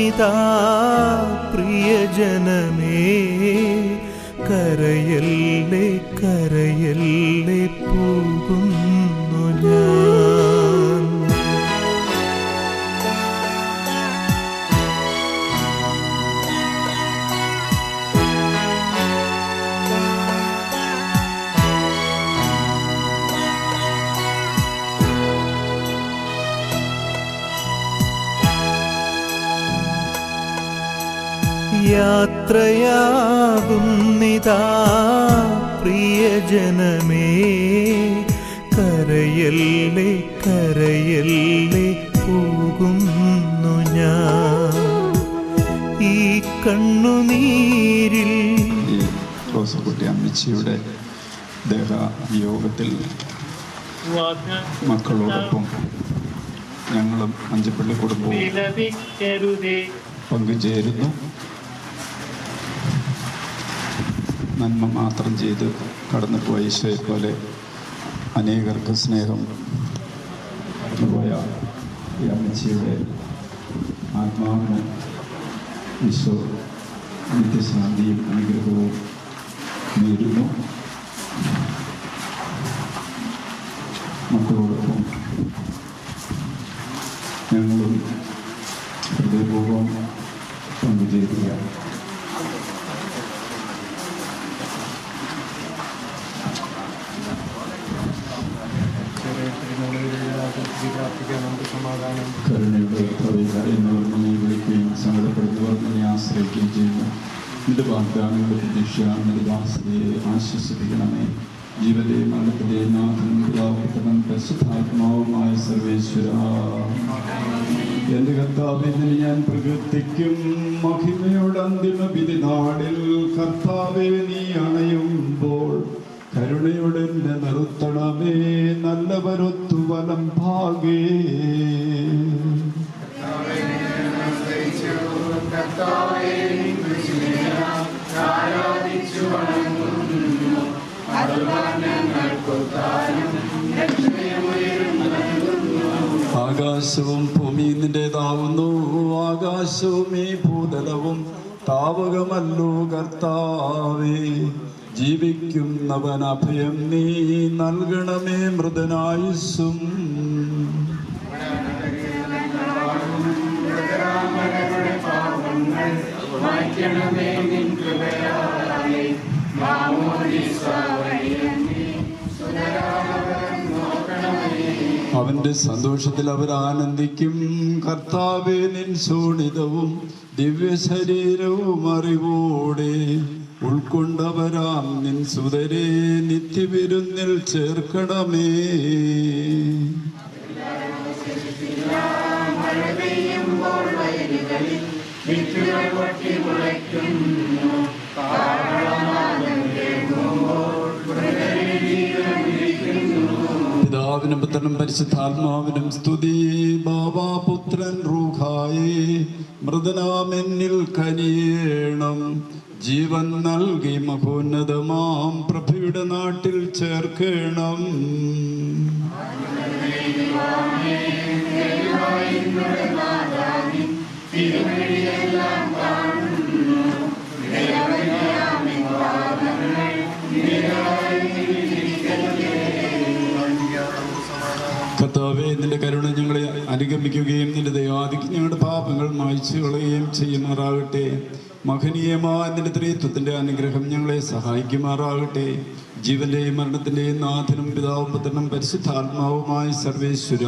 വന്നിതാ പ്രിയജനമേ, കരയല്ലേ കരയല്ലേ പോകുന്നു ഞാൻ. യാത്രയാകുന്നിതാ പ്രിയജനമേ, കരയല്ലേ കരയല്ലേ പോകുന്നു ഞാൻ. ഈ കണ്ണുനീരിൽ റോസക്കുട്ടി അമ്മച്ചിയുടെ ദേഹയോഗത്തിൽ മക്കളോടൊപ്പം ഞങ്ങളും അഞ്ചപ്പള്ളി കുടുംബവും പങ്കുചേരുന്നു. നന്മ മാത്രം ചെയ്ത് കടന്നുപോയ ഈശോയെ പോലെ അനേകർക്ക് സ്നേഹം പോയ ഈ അമ്മച്ചിയുടെ ആത്മാവിന് ഈശോ നിത്യശാന്തിയും അനുഗ്രഹവും നേരുന്നു. മക്കളോടൊപ്പം ഞങ്ങളും ഹൃദയപൂർവ്വം പങ്കുചേരുകയാണ്. കരുണയുടെ എന്നോർമ്മയെ വിളിക്കുകയും സങ്കടപ്പെടുത്തുവാൻ തന്നെ ആശ്രയിക്കുകയും ചെയ്യുന്നു. നിന്റെ വാഗ്ദാനങ്ങളുടെ പ്രതീക്ഷ നിന്റെ ദാസതയെ ആശ്വസിപ്പിക്കണമേ. ജീവന്റെയും മരണത്തിന്റെയും നാഥനും പിതാവും പരിശുദ്ധാത്മാവുമായ സർവേശ്വര, എന്റെ കർത്താവേ, ഞാൻ പ്രകീർത്തിക്കും മഹിമയുടെ അന്തിമ വിധി നാളിൽ. കർത്താവേ, നീ അണയുമ്പോൾ കരുണയുടെ നിർത്തണമേ, നല്ലവരൊത്തു വലം ഭാഗേ. ആകാശവും ഭൂമിയും നിന്റേതാവുന്നു, ആകാശവും ഈ ഭൂതലവും താവകമല്ലോ കർത്താവേ. ജീവിക്കുന്നവൻ അഭയം നീ നൽകണമേ മൃതനായുസ്സും. അവന്റെ സന്തോഷത്തിൽ അവർ ആനന്ദിക്കും. കർത്താവേ, നിൻ ശോണിതവും ദിവ്യ ശരീരവും അറിവോടെ ഉൾക്കൊണ്ടവരാം നിൻ സുതരെ നിത്യവിരുന്നിൽ ചേർക്കണമേ. പിതാവിനും പുത്രനും പരിശുദ്ധാത്മാവിനും സ്തുതി. ബാബാ പുത്രൻ റൂഹായേ, മൃതനാമെന്നിൽ കനിയേണം. ജീവൻ നൽകി മഹോന്നതമാം പ്രഭയുടെ നാട്ടിൽ ചേർക്കണം. കർത്താവേ, നിന്റെ കരുണ ഞങ്ങളെ അനുഗമിക്കുകയും നിന്റെ ദയാധിക്യം ഞങ്ങളുടെ പാപങ്ങൾ മായ്ച്ചു കളയുകയും ചെയ്യുമാറാകട്ടെ. മഹനീയമായ നിന്റെ ത്രിത്വത്തിന്റെ അനുഗ്രഹം ഞങ്ങളെ സഹായിക്കുമാറാകട്ടെ. ജീവന്റെയും മരണത്തിന്റെയും നാഥനും പിതാവും പുത്രനും പരിശുദ്ധാത്മാവുമായ സർവേശ്വര.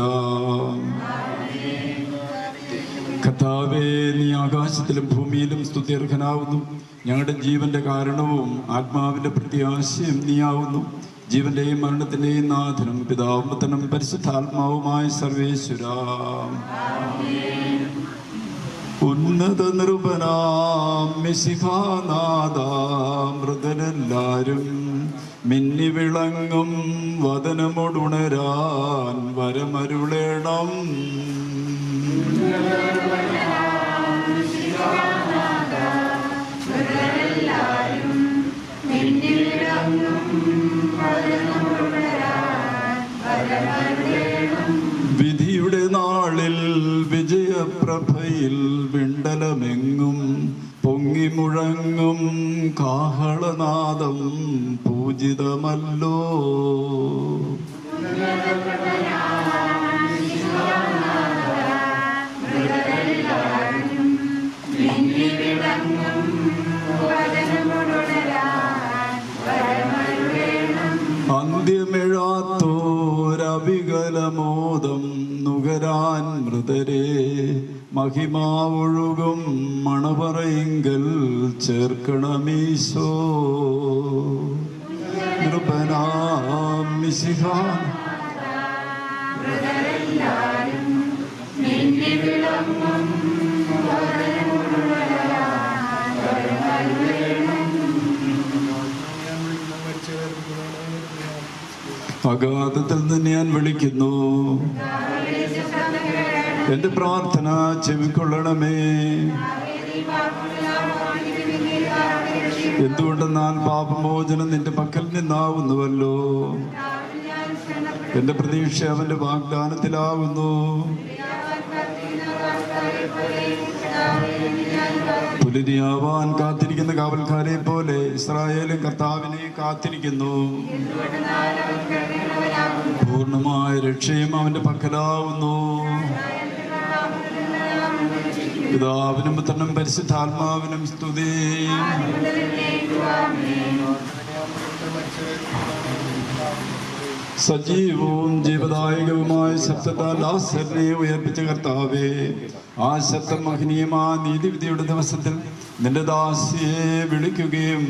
കർത്താവേ, നീ ആകാശത്തിലും ഭൂമിയിലും സ്തുത്യർഹനാവുന്നു. ഞങ്ങളുടെ ജീവന്റെ കാരണവും ആത്മാവിന്റെ പ്രത്യാശയും നീയാവുന്നു. ജീവന്റെയും മരണത്തിന്റെയും നാഥനും പിതാവും പുത്രനും പരിശുദ്ധാത്മാവുമായ സർവേശ്വര. ഉന്നത നൃപനാം മിശിഹാനാഥ, മൃതരെല്ലാരും മിന്നി വിളങ്ങും വദനമൊടുണരാൻ വരമരുളേണം. വിധിയുടെ നാളിൽ വിജയപ്ര പ്രഭയിൽ വിണ്ടലമെങ്ങും പൊങ്ങി മുഴങ്ങും കാഹളനാദം പൂജിതമല്ലോ. അന്ത്യമിഴാത്തോരവികലമോദം നുകരാൻ മൃതരെ മഹിമാവൊഴുകും മണപറയിങ്കൽ ചേർക്കണമീശോ. നൃപനാം മിശിഹാ അഗാധത്തിൽ നിന്ന് ഞാൻ വിളിക്കുന്നു, എന്റെ പ്രാർത്ഥന ചെവിക്കൊള്ളണമേ. എന്തുകൊണ്ടെന്നാൽ പാപമോചനം നിന്റെ പക്കൽ നിന്നാവുന്നുവല്ലോ. എന്റെ പ്രതീക്ഷ അവന്റെ വാഗ്ദാനത്തിലാകുന്നു. പുലരിയാവാൻ കാത്തിരിക്കുന്ന കാവൽക്കാരെ പോലെ ഇസ്രായേലും കർത്താവിനെ കാത്തിരിക്കുന്നു. പൂർണ്ണമായ രക്ഷയും അവന്റെ പക്കലാവുന്നു. പിതാവിനും പുത്രനും പരിശുദ്ധാത്മാവിനും സ്തുതി. സജീവവും ജീവദായകവുമായ ശബ്ദത്താൽ ലാസറിനെ ഉയർപ്പിച്ച കർത്താവേ, ആ ശബ്ദം മഹനീയമായ നീതിവിധിയുടെ ദിവസത്തിൽ നിന്റെ ദാസിയെ വിളിക്കുകയും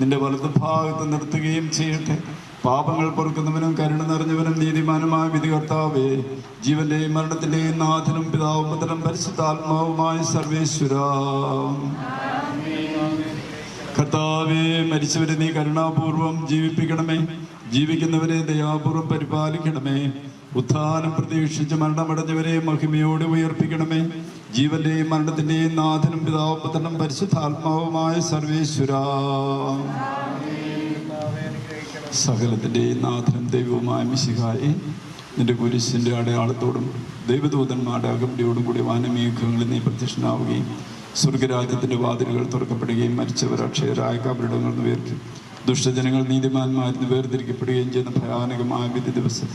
നിന്റെ വലതുഭാഗത്ത് നിർത്തുകയും ചെയ്യട്ടെ. പാപങ്ങൾ പൊറുക്കുന്നവനും കരുണ നിറഞ്ഞവനും നീതിമാനുമായ വിധി കർത്താവേ, ജീവന്റെയും മരണത്തിന്റെയും നാഥനും പിതാവും പുത്രനും പരിശുദ്ധാത്മാവുമായ സർവേശ്വര കർത്താവേ, മരിച്ചവരെ നീ കരുണാപൂർവം ജീവിപ്പിക്കണമേ. ജീവിക്കുന്നവരെ ദയാപൂർവം പരിപാലിക്കണമേ. ഉത്ഥാനം പ്രതീക്ഷിച്ച് മരണമടഞ്ഞവരെ മഹിമയോടെ ഉയർപ്പിക്കണമേ. ജീവന്റെയും മരണത്തിന്റെയും നാഥനും പിതാവും പുത്രനും പരിശുദ്ധാത്മാവുമായ സർവേശ്വര സകലത്തിന്റെയും നാഥനും ദൈവവുമായ മിശിഹായെ, നിന്റെ കുരിശിന്റെ അടയാളത്തോടും ദൈവദൂതന്മാരുടെ അകമ്പടിയോടും കൂടി വാനമേഘങ്ങളിൽ നീ പ്രത്യക്ഷനാവുകയും സ്വർഗരാജ്യത്തിന്റെ വാതിലുകൾ തുറക്കപ്പെടുകയും മരിച്ചവർ അക്ഷയരായ കബറിടങ്ങളിൽ നിന്ന് ഉയർത്തും ദുഷ്ടജനങ്ങൾ നീതിമാന്മാരിൽ നിന്ന് വേർതിരിക്കപ്പെടുകയും ചെയ്യുന്ന ഭയാനകമായ വിധി ദിവസം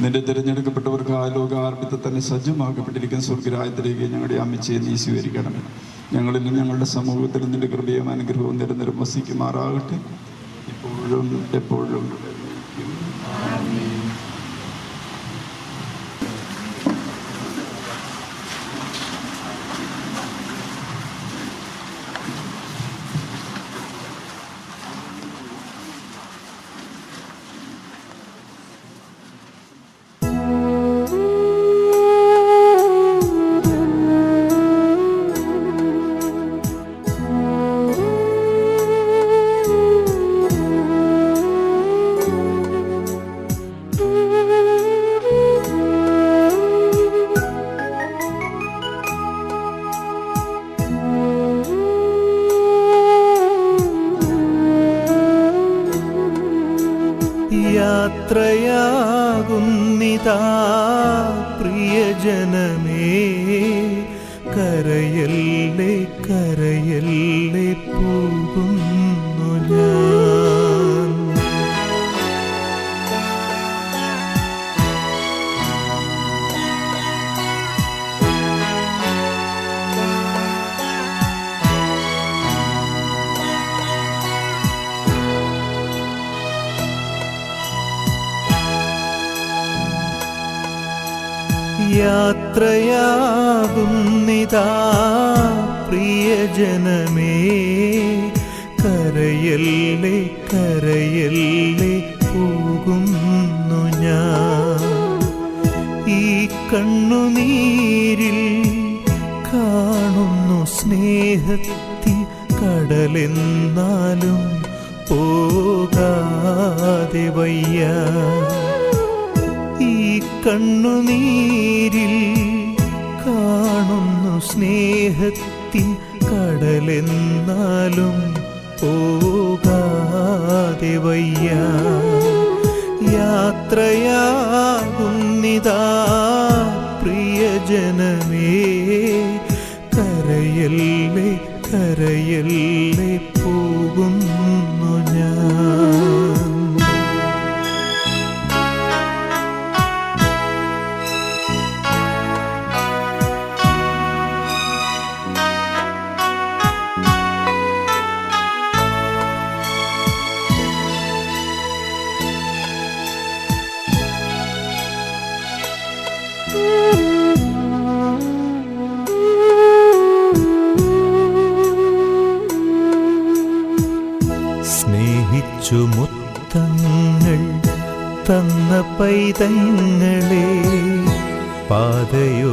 നിന്റെ തിരഞ്ഞെടുക്കപ്പെട്ടവർക്ക് ആ ലോകാർപ്പിത്തെ തന്നെ സജ്ജമാക്കപ്പെട്ടിരിക്കുന്ന സ്വർഗരാജ്യത്തിലേക്ക് ഞങ്ങളുടെ അമ്മച്ചയെ നീ സ്വീകരിക്കണമേ. ഞങ്ങളിലും ഞങ്ങളുടെ സമൂഹത്തിലും നിന്റെ കൃപയും അനുഗ്രഹവും നിരന്തരം വസിക്കുമാറാകട്ടെ, ഇപ്പോഴും എപ്പോഴും. യാത്രയാകുന്നിതാ പ്രിയജനമേ, കരയല്ലേ കരയല്ലേ പോകുന്നു ഞാൻ. യാത്രയാകുന്നിതാ പ്രിയജനമേ, കരയല്ലേ കരയല്ലേ പോകുന്നു ഞാൻ. ഈ കണ്ണുനീരിൽ കാണുന്നു സ്നേഹത്തിൻ കടലെന്നാലും പോകാതെ വയ്യ. ഈ കണ്ണുനീരിൽ കാണുന്നു സ്നേഹത്തിൻ കടലെന്നാലും പോകാതെ വയ്യ. യാത്രയാകുന്നിതാ പ്രിയജനമേ, കരയല്ലേ കരയല്ലേ പോകുന്നു ഞാൻ. സ്നേഹിച്ചു മുത്തങ്ങൾ തന്ന പൈതങ്ങളെ പാതയോരത്താക്കി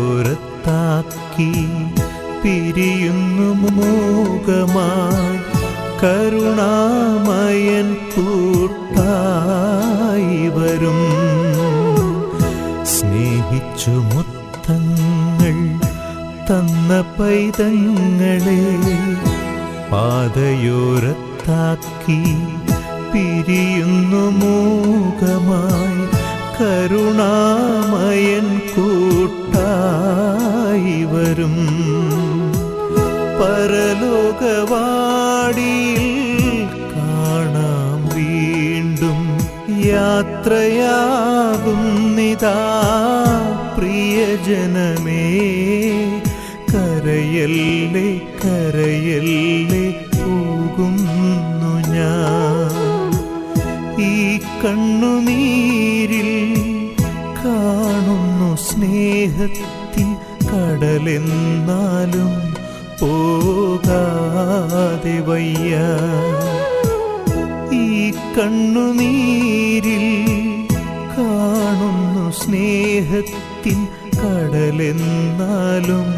പിരിയുന്നു മൂകമായി കരുണാമയൻ കൂട്ടായി വരും. സ്നേഹിച്ചു മുത്തങ്ങൾ തന്ന പൈതങ്ങളെ പാതയോരത്താക്കി പിരിയുന്നു മൂകമായി കരുണാമയൻ കൂട്ടായി വരും. പരലോകവാടിയിൽ കാണാം വീണ്ടും യാത്രയാകുന്നിതാ പ്രിയജനമേ. കരയല്ലേ കരയല്ലേ പോകുന്നു ഞാൻ. ഈ കണ്ണുനീരിൽ കാണുന്നു സ്നേഹത്തിൻ കടലെന്നാലും പോകാതെ വയ്യ. ഈ കണ്ണുനീരിൽ കാണുന്നു സ്നേഹത്തിൻ കടലെന്നാലും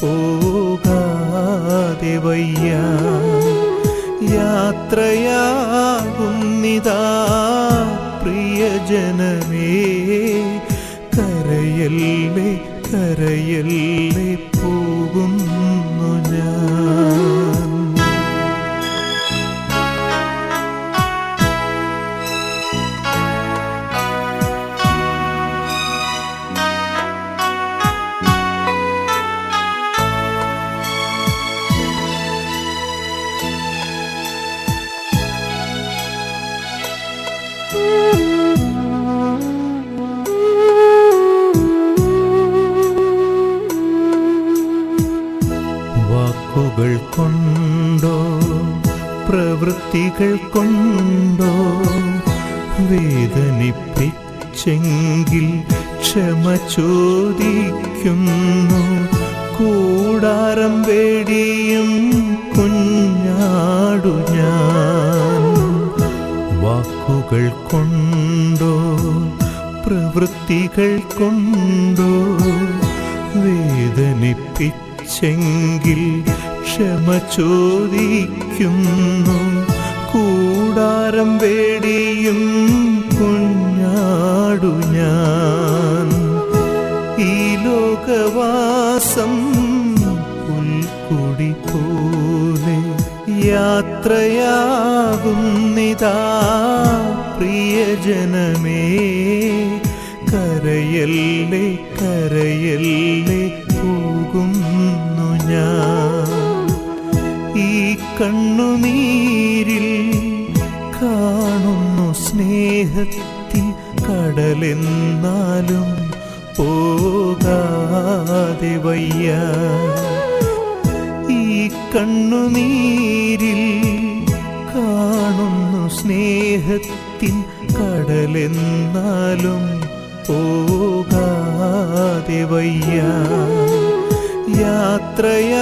പോകാതെ വയ്യ. യാത്രയാകുന്നിതാ പ്രിയജനമേ. കരയല്ലേ കരയല്ലേ പോകുന്നു ഞാൻ. വാക്കുകൾ കൊണ്ടോ പ്രവൃത്തികൾ കൊണ്ടോ വേദനിപ്പിച്ചെങ്കിൽ ക്ഷമ ചോദിക്കുന്നു. കൂടാരം വേടിയും കുഞ്ഞാടു ഞാൻ. വാക്കുകൾ കൊണ്ടോ പ്രവൃത്തികൾ കൊണ്ടോ വേദനിപ്പിച്ചെങ്കിൽ ക്ഷമ ചോദിക്കുന്നു. കൂടാരം വേടിയും കുഞ്ഞാടു ഞാൻ. ഈ ലോകവാസം പുൽക്കൊടി പോലെ യാത്രയാകുന്നിതാ പ്രിയജനമേ. കരയല്ലേ കരയല്ലേ പോകുന്നു ഞാൻ. ഈ കണ്ണുനീരിൽ കാണുന്നു സ്നേഹത്തിൻ കടലെന്നാലും പോകാതെ വയ്യ. ഈ കണ്ണുനീരിൽ കാണുന്നു സ്നേഹത്തിൻ കടലെന്നാലും പോകാതെ വയ്യ. യാത്രയാകുന്നിതാ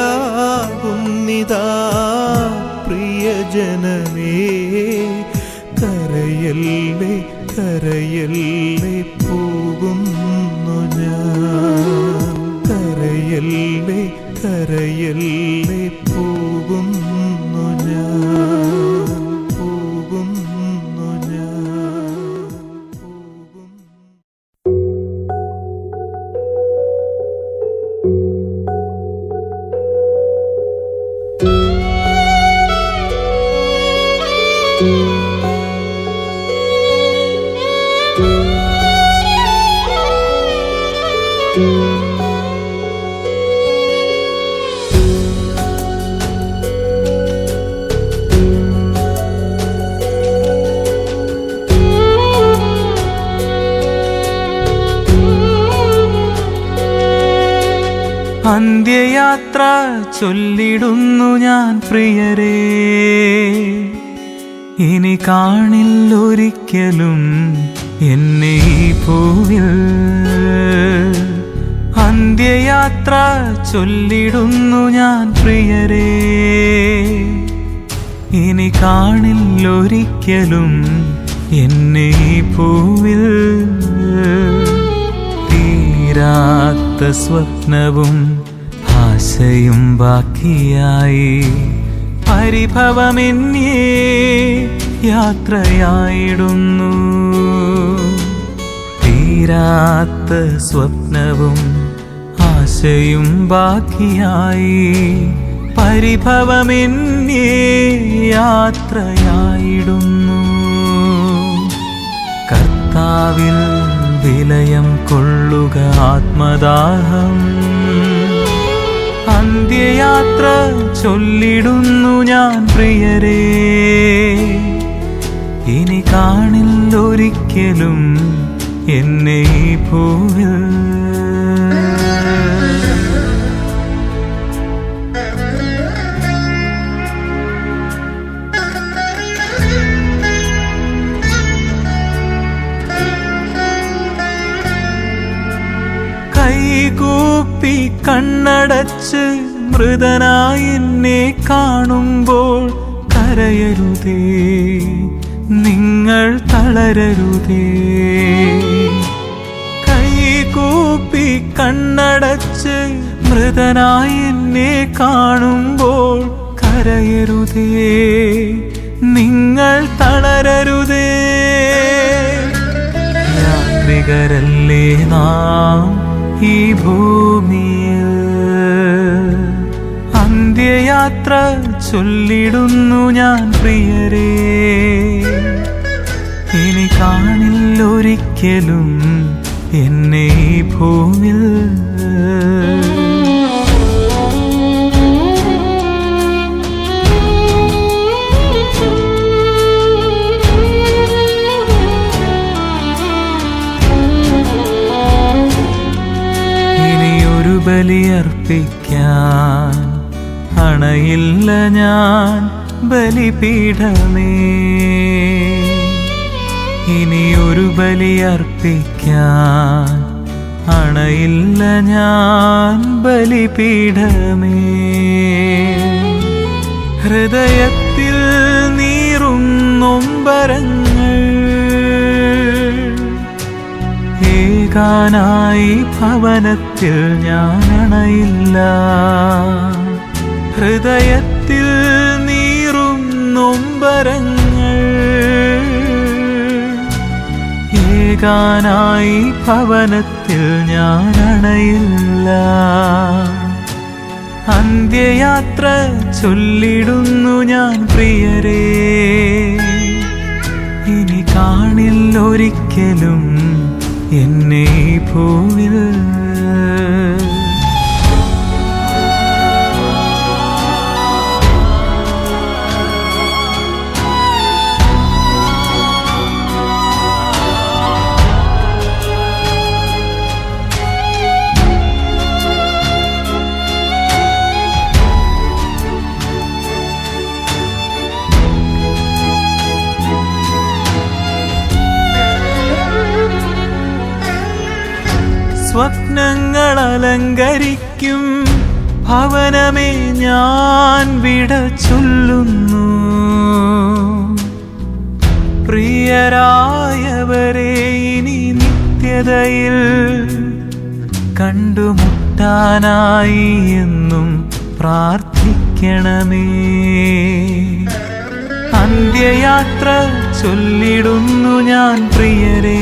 പ്രിയജനമേ. കരയല്ലേ കരയല്ലേ പോകുന്നു ഞാൻ. കരയല്ലേ കരയല്ലേ പോകുന്നു ഞാൻ. പോകുന്നു ഞാൻ. അന്ത്യയാത്ര ചൊല്ലിടുന്നു ഞാൻ പ്രിയരേ, ഇനി കാണില്ലൊരിക്കലും എന്നെ ഈ ഭൂവിൽ. അന്ത്യയാത്ര ചൊല്ലിടുന്നു ഞാൻ പ്രിയരേ, ഇനി കാണില്ലൊരിക്കലും എന്നെ ഈ ഭൂവിൽ. തീരാത്ത സ്വപ്നവും ആശയും ബാക്കിയായി, പരിഭവമെന്നേ യാത്രയായിടുന്നു. തീരാത്ത സ്വപ്നവും ആശയും ബാക്കിയായി, പരിഭവമെന്നേ യാത്രയായിടുന്നു. കർത്താവിൽ വിലയം കൊള്ളുക ആത്മദാഹം, അന്ത്യയാത്ര ചൊല്ലിടുന്നു ഞാൻ പ്രിയരേ, ഇനി കാണില്ലൊരിക്കലും എന്നെ ഈ ഭൂവിൽ. കൈകൂപ്പി കണ്ണടച്ച് മൃതനായി എന്നെ കാണുമ്പോൾ കരയരുതേ, നിങ്ങൾ തളരരുതേ. കൈകൂപ്പി കണ്ണടച്ച് മൃതനായി എന്നെ കാണുമ്പോൾ കരയരുതേ, നിങ്ങൾ തളരരുതേ. യാത്രികരല്ലേ നാം ഈ ഭൂമിയിൽ, അന്ത്യയാത്ര ചൊല്ലിടുന്നു ഞാൻ പ്രിയരേ, ഇനി കാണില്ലൊരിക്കലും എന്നെ ഈ ഭൂമിൽ. ബലിയർപ്പിക്കാൻ അണയില്ല ഞാൻ ബലിപീഠമേ, ഇനിയൊരു ബലിയർപ്പിക്കാൻ അണയില്ല ഞാൻ ബലിപീഠമേ. ഹൃദയത്തിൽ നീറും നൊമ്പരങ്ങൾ ഏകാനായി ഭവനത്തിൽ ഞാൻ അണയില്ല. ഹൃദയത്തിൽ നീറും നൊമ്പരങ്ങൾ ഏകാനായി ഭവനത്തിൽ ഞാൻ അണയില്ല. അന്ത്യയാത്ര ചൊല്ലിടുന്നു ഞാൻ പ്രിയരേ, ഇനി കാണില്ലൊരിക്കലും എന്നെ ഈ ഭൂവിൽ. സ്വപ്നങ്ങൾ അലങ്കരിക്കും ഭവനമേ ഞാൻ വിട ചൊല്ലുന്നു. പ്രിയരായവരെ ഇനി നിത്യതയിൽ കണ്ടുമുട്ടാനായി എന്നും പ്രാർത്ഥിക്കണമേ. അന്ത്യയാത്ര ചൊല്ലിടുന്നു ഞാൻ പ്രിയരേ,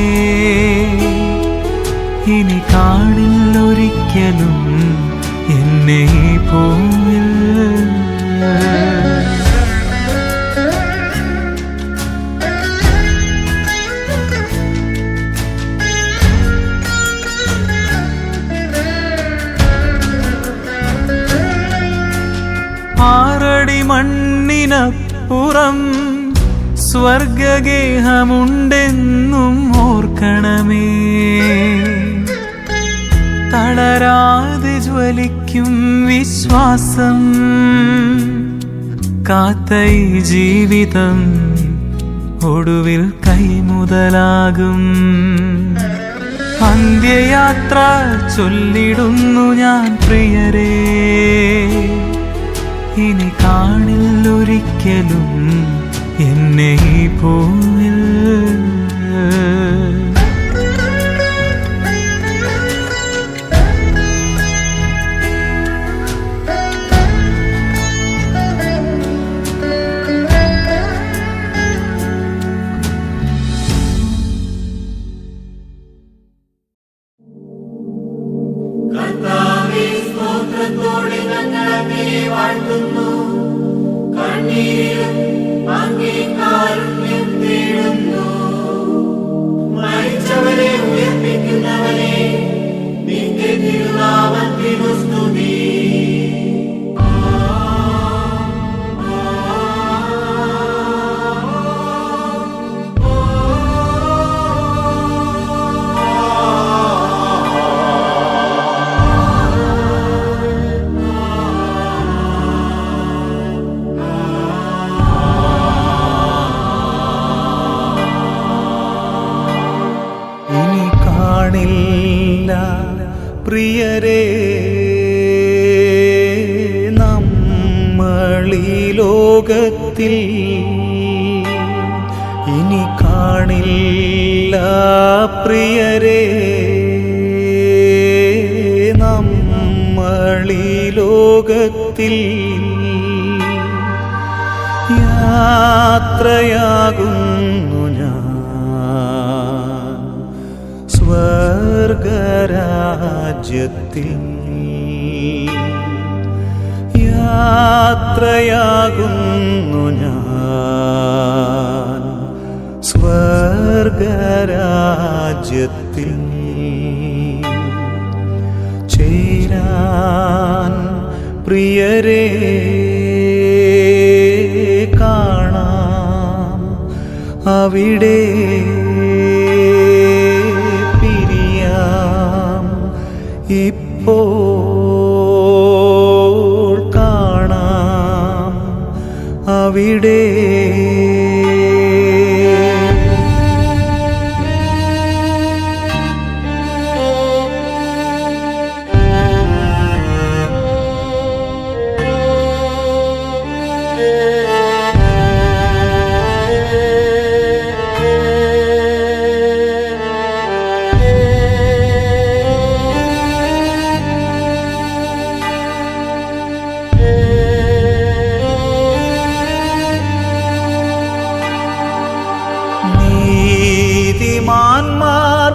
ഇനി കാണില്ലൊരിക്കലും എന്നെ ഈ ഭൂമിൽ. ആറടി മണ്ണിനപ്പുറം സ്വർഗഗേഹമുണ്ടെന്നും ഓർക്കണമേ. തളരാതെ ജ്വലിക്കും വിശ്വാസം കാത്ത ഈ ജീവിതം ഒടുവിൽ കൈമുതലാകും. അന്ത്യയാത്ര ചൊല്ലിടുന്നു ഞാൻ പ്രിയരേ, ഇനി കാണില്ലൊരിക്കലും എന്നെ ഈ ഭൂമിൽ. പ്രിയരേ, നമ്മളീ ലോകത്തിൽ ഇനി കാണില്ല. പ്രിയരേ, നമ്മളീ ലോകത്തിൽ യാത്രയാകുന്നു ഞാൻ സ്വർഗരാജ്യത്തിൽ. യാത്രയാകുന്നു ഞാൻ സ്വർഗരാജ്യത്തിൽ. ചേരാൻ പ്രിയരേ കാണാം അവിടെ, പിരിയാം ഇപ്പോൾ കാണാം അവിടെ. നീതിമാന്മാർ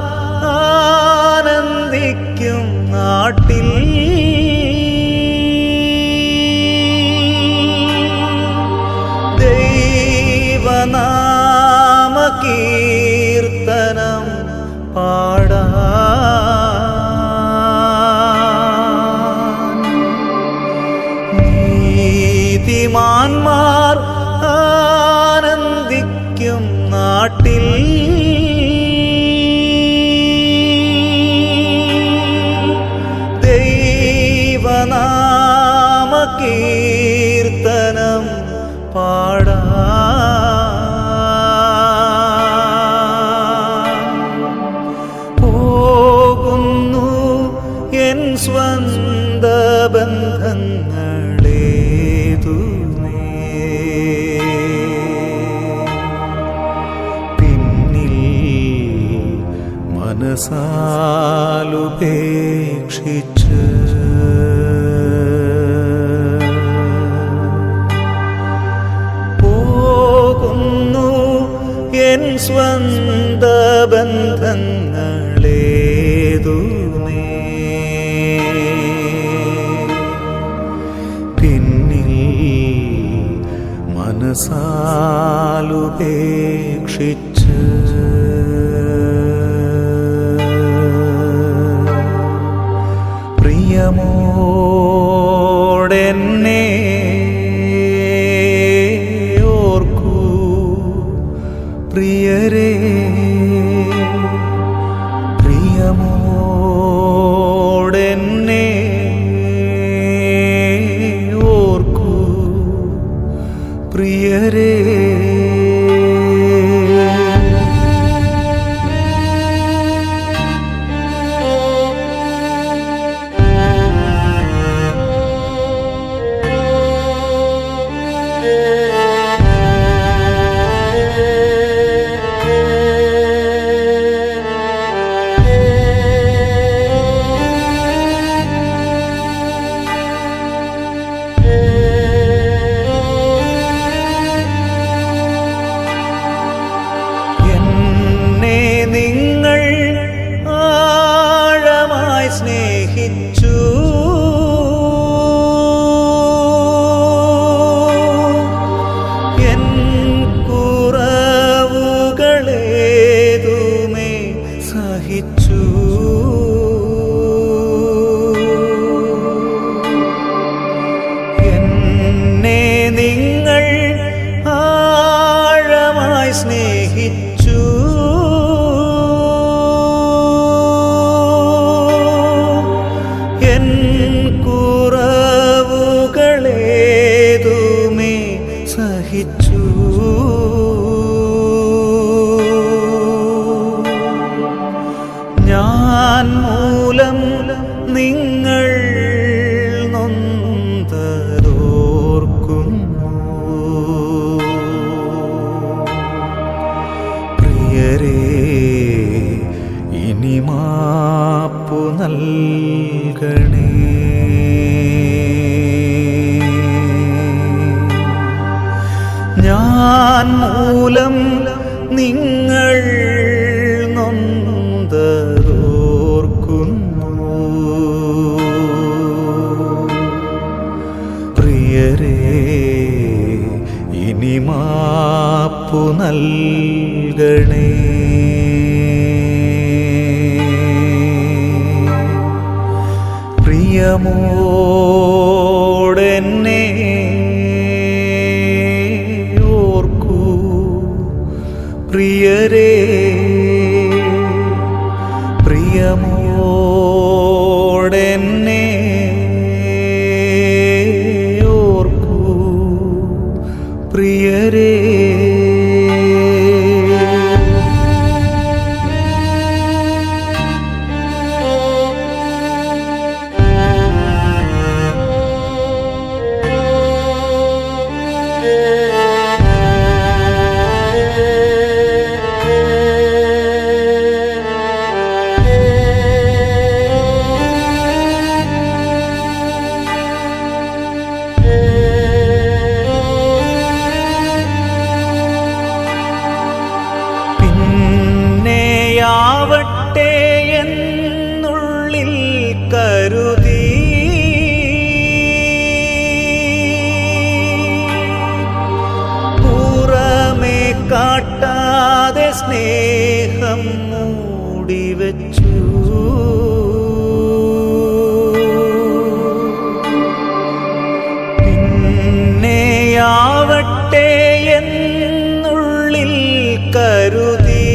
ആനന്ദിക്കും നാട്ടിൽ ദൈവനാമ കീർത്തനം പാടാൻ. നീതിമാന്മാർ ആനന്ദിക്കും നാട്ടിൽ ദൈവനാമ കീർത്തനം പാടാൻ. പോകുന്നു എൻ സ്വന്ത ബന്ധങ്ങളേതുമേ, പിന്നിൽ മനസാലുപേക്ഷിച്ച് പോകുന്നു എൻ സ്വന്ത ബന്ധങ്ങളേതുമേ, പിന്നിൽ മനസാലുപേക്ഷിച്ച്. പ്രിയമോടെന്നെ ഓർക്കൂ പ്രിയരേ, പ്രിയമോടെന്നെ പ്രിയരേ. നിങ്ങൾ ആഴമായി സ്നേഹിച്ചു, എൻ കുറവുകളേതുമേ സഹിച്ചു. എന്നെ നിങ്ങൾ ആഴമായി സ്നേഹിച്ചു, കുറവുകളേതുമേ സഹിച്ചു. ഞാൻ മൂലം നിങ്ങൾ നൊന്തതോർക്കുന്നു. പ്രിയരേ, ഇനി മാപ്പു നൽകണേ. ഞാൻ മൂലം നിങ്ങൾ നൊന്തതോർക്കുന്നു. പ്രിയരേ, ഇനി മാപ്പു നൽകണേ. പ്രിയമോടെന്നെ ഓർക്കൂ പ്രിയരേ. പ്രിയമോടെന്നെ ഓർക്കൂ പ്രിയരേ. പിന്നെയാവട്ടെ എന്നുള്ളിൽ കരുതി, പുറമേ കാട്ടാതെ സ്നേഹം മൂടിവെച്ചു. പിന്നെയാവട്ടെ എന്നുള്ളിൽ കരുതി,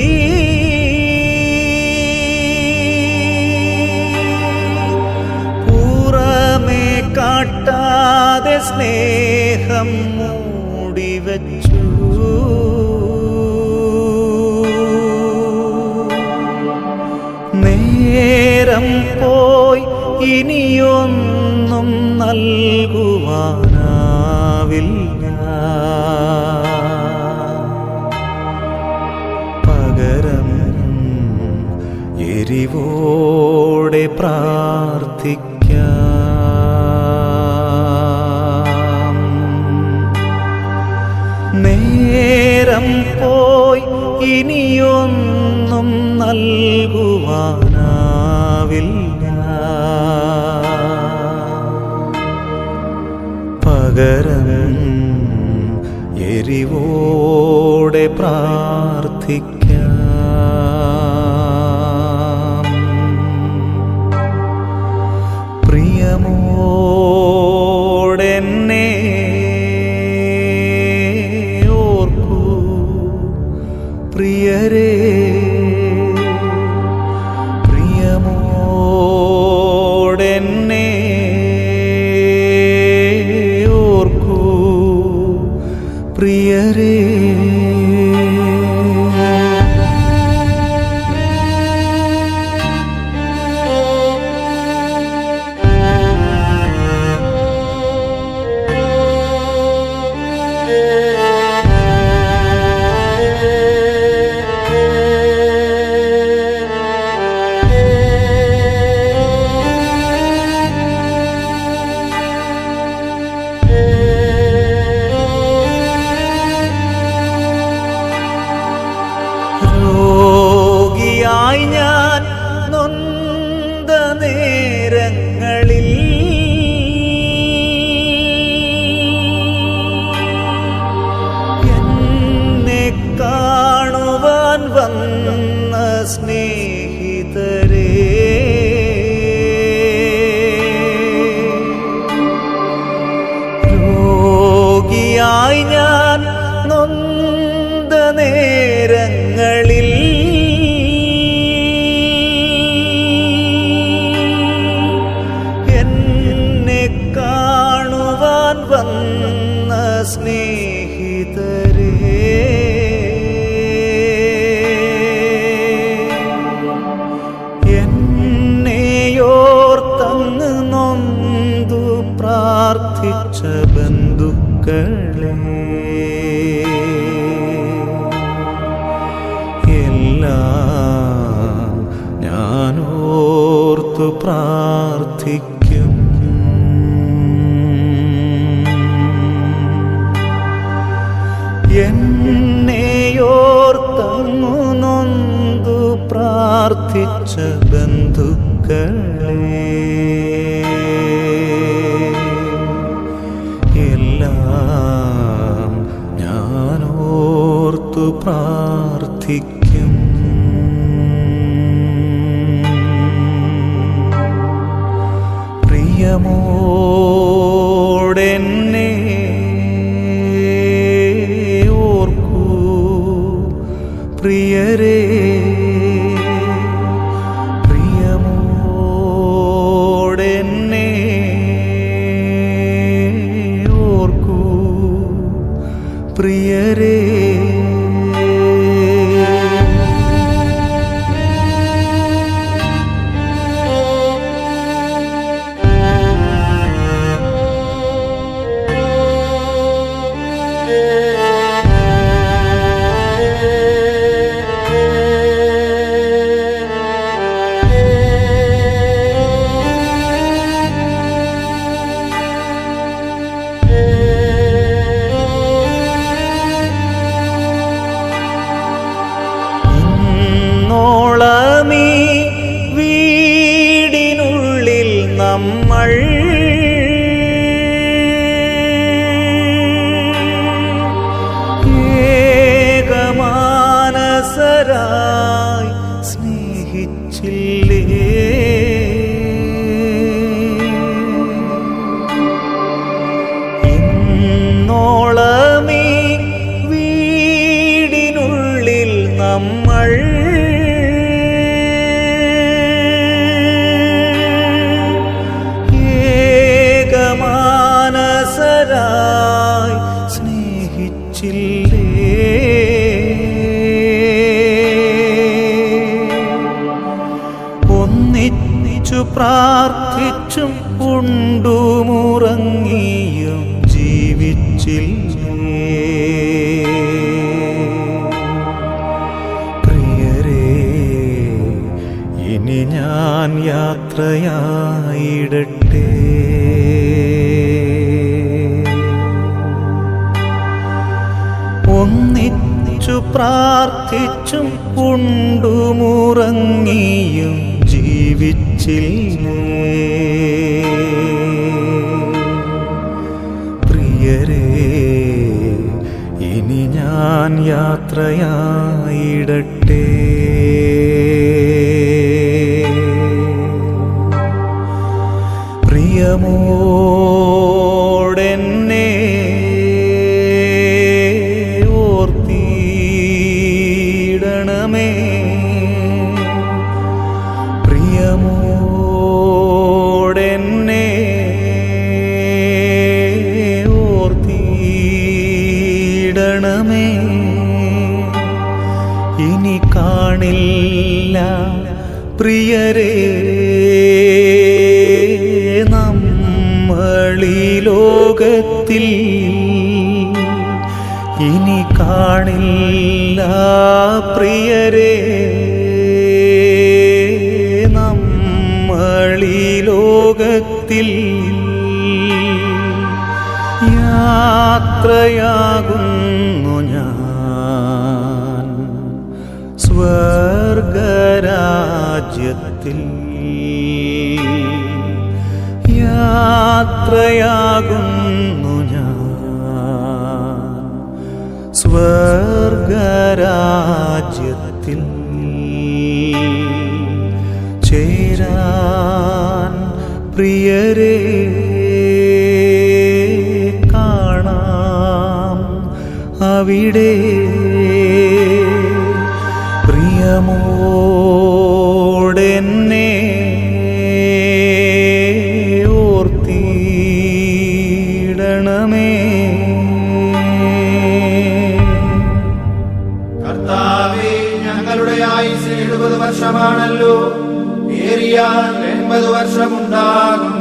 പുറമേ കാട്ടാതെ സ്നേഹം മൂടിവെച്ചു. നേരം പോയി ഇനിയൊന്നും നൽകുവാനാവില്ല. പകരം എരിവോടെ പ്രാർത്ഥിക്കാം. നേരം പോയി ഇനിയൊന്നും നൽകുവാനാവില്ല. പകരം എരിവോടെ പ്രാർത്ഥിക്കാം. പ്രിയമോടെന്നെ ഓർക്കൂ പ്രിയരേ. പ്രിയമോടെന്നെ പ്രിയരേ. രോഗിയായി ഞാൻ നൊന്ത നേരങ്ങളിൽ എന്നെ കാണുവാൻ വന്ന സ്നേഹിതരേ, രോഗിയായി ഞാൻ നൊന്ത നേരങ്ങളിൽ എന്നെ കാണുവാൻ വന്ന സ്നേഹിതരേ, എന്നെയോർത്തങ്ങ് നൊന്തു പ്രാർത്ഥിച്ച ബന്ധുക്കളെ, എല്ലാം ഞാനോർത്തു പ്രാർത്ഥിക്കും. എന്നെയോർത്തങ്ങു നൊന്തു പ്രാർത്ഥിച്ച ബന്ധുക്കളെ, എല്ലാം ഞാനോർത്തു പ്രാർത്ഥിക്കും. പ്രിയമോടെന്നെ ഓർക്കൂ പ്രിയരേ, പ്രിയമോടെന്നെ ഓർക്കൂ പ്രിയരേ. ഇന്നോളമീ വീടിനുള്ളിൽ നമ്മൾ ഏകമാനസരായി സ്നേഹിച്ചില്ലേ, ഇന്നോളമീ വീടിനുള്ളിൽ നമ്മൾ ഏകമാനസരായി സ്നേഹിച്ചില്ലേ, ഒന്നിച്ചു പ്രാർത്ഥിച്ചും ഉണ്ടുമുറങ്ങിയും ജീവിച്ചില്ലേ. പ്രിയരേ, ഇനി ഞാൻ യാത്രയായിടട്ടെ. ഒന്നിച്ചു പ്രാർത്ഥിച്ചും ഉണ്ടുമുറങ്ങിയും ജീവിച്ചില്ലേ. പ്രിയരേ, ഇനി ഞാൻ യാത്രയായിടട്ടെ. പ്രിയമോടെന്നെ ഓർത്തിടണമേ, പ്രിയമോടെന്നെ ഓർത്തിടണമേ. കരുതിയിടണമേ. ഇനി കാണില്ല പ്രിയരേ നമ്മളീ ലോകത്തിൽ, ഇനി കാണില്ല പ്രിയരേ നമ്മളീ ലോകത്തിൽ. യാത്രയാകുന്നു ഞാൻ സ്വർഗരാജ്യത്തിൽ, യാത്രയാകുന്നു ഞാൻ സ്വർഗരാജ്യത്തിൽ. ചേരാൻ പ്രിയരേ കാണാം അവിടെ, പ്രിയമോടെന്നെ ഓർത്തിടണമേ. കർത്താവേ, ഞങ്ങളുടെ ആയുസ് 70 വർഷമാണല്ലോ, ഏറിയാൽ 80 വർഷമുണ്ടാകും.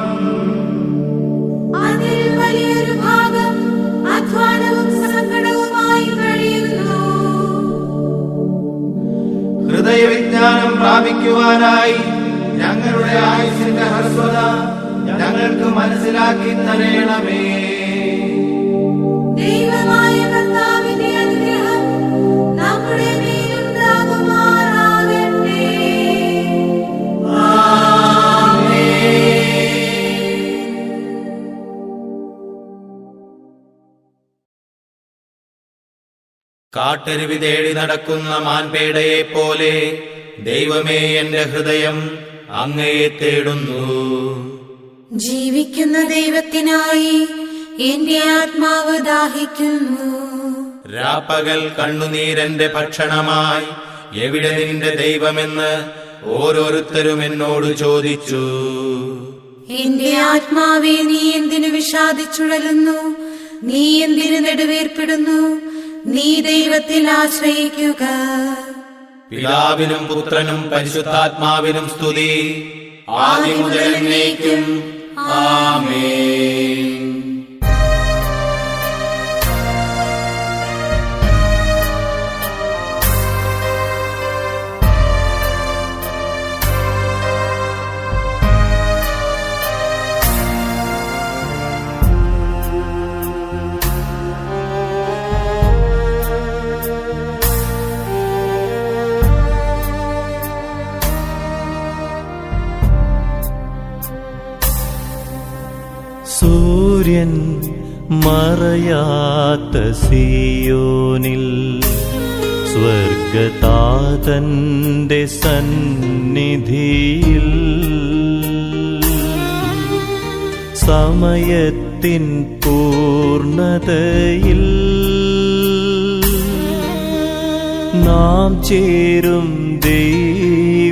അതിൽ വലിയൊരു ഭാഗം അധ്വാനവും സങ്കടവുമായി കഴിയുന്നു. ഹൃദയവിജ്ഞാനം പ്രാപിക്കുവാനായി ഞങ്ങളുടെ ആയുസിന്റെ ഹ്രസ്വത ഞങ്ങൾക്ക് മനസ്സിലാക്കി തരേണമേ. ദൈവമായ കർത്താവിന്റെ അനുഗ്രഹം നമ്മുടെ മേലുണ്ടാകുമാറാകട്ടെ. കാട്ടരുവി തേടി നടക്കുന്ന മാൻപേടയെ പോലെ ദൈവമേ, എന്റെ ഹൃദയം അങ്ങയെ തേടുന്നു. ജീവിക്കുന്ന ദൈവത്തിനായി എന്റെ ആത്മാവ് ദാഹിക്കുന്നു. രാപ്പകൽ കണ്ണുനീരന്റെ ഭക്ഷണമായി എവിടെ നിന്റെ ദൈവമെന്ന് ഓരോരുത്തരും എന്നോട് ചോദിച്ചു. എന്റെ ആത്മാവെ, നീ എന്തിനു വിഷാദിച്ചുഴലുന്നു? നീ എന്തിനു നെടുവേർപ്പെടുന്നു? നീ ദൈവത്തിൽ ആശ്രയിക്കുക. പിതാവിനും പുത്രനും പരിശുദ്ധാത്മാവിനും സ്തുതി, ആദിമുതൽ എന്നേക്കും. ആമേൻ. സൂര്യൻ മറയാത്ത സിയോനിൽ സ്വർഗതാതന്റെ സന്നിധിയിൽ സമയത്തിൻ പൂർണ്ണതയിൽ നാം ചേരും ദൈവസ്തുതികളാൽ.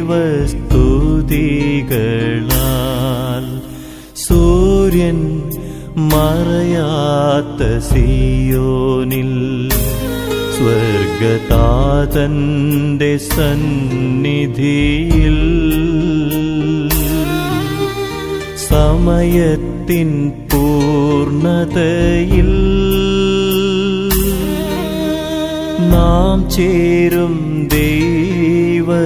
സൂര്യൻ മറയാത്ത സിയോനിൽ സ്വർഗതാതന്റെ സന്നിധിയിൽ സമയത്തിൻ പൂർണ്ണതയിൽ നാം ചേരും ദൈവസ്തുതികളാൽ.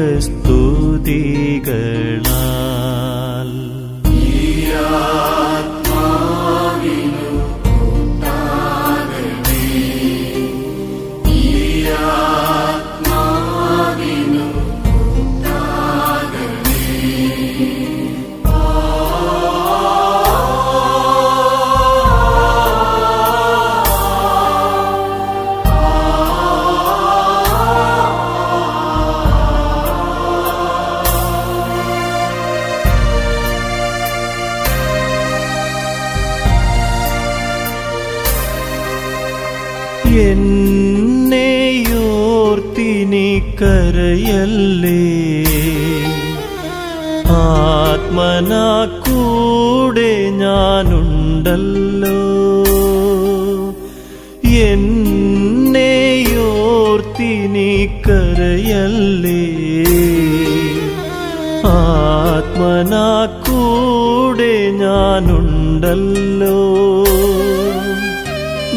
എന്നെയോർത്തിനി കരയല്ലേ, ആത്മനാ കൂടെ ഞാനുണ്ടല്ലോ. എന്നെ ഓർത്തിനി കരയല്ലേ. ആത്മനാ കൂടെ ഞാനുണ്ടല്ലോ.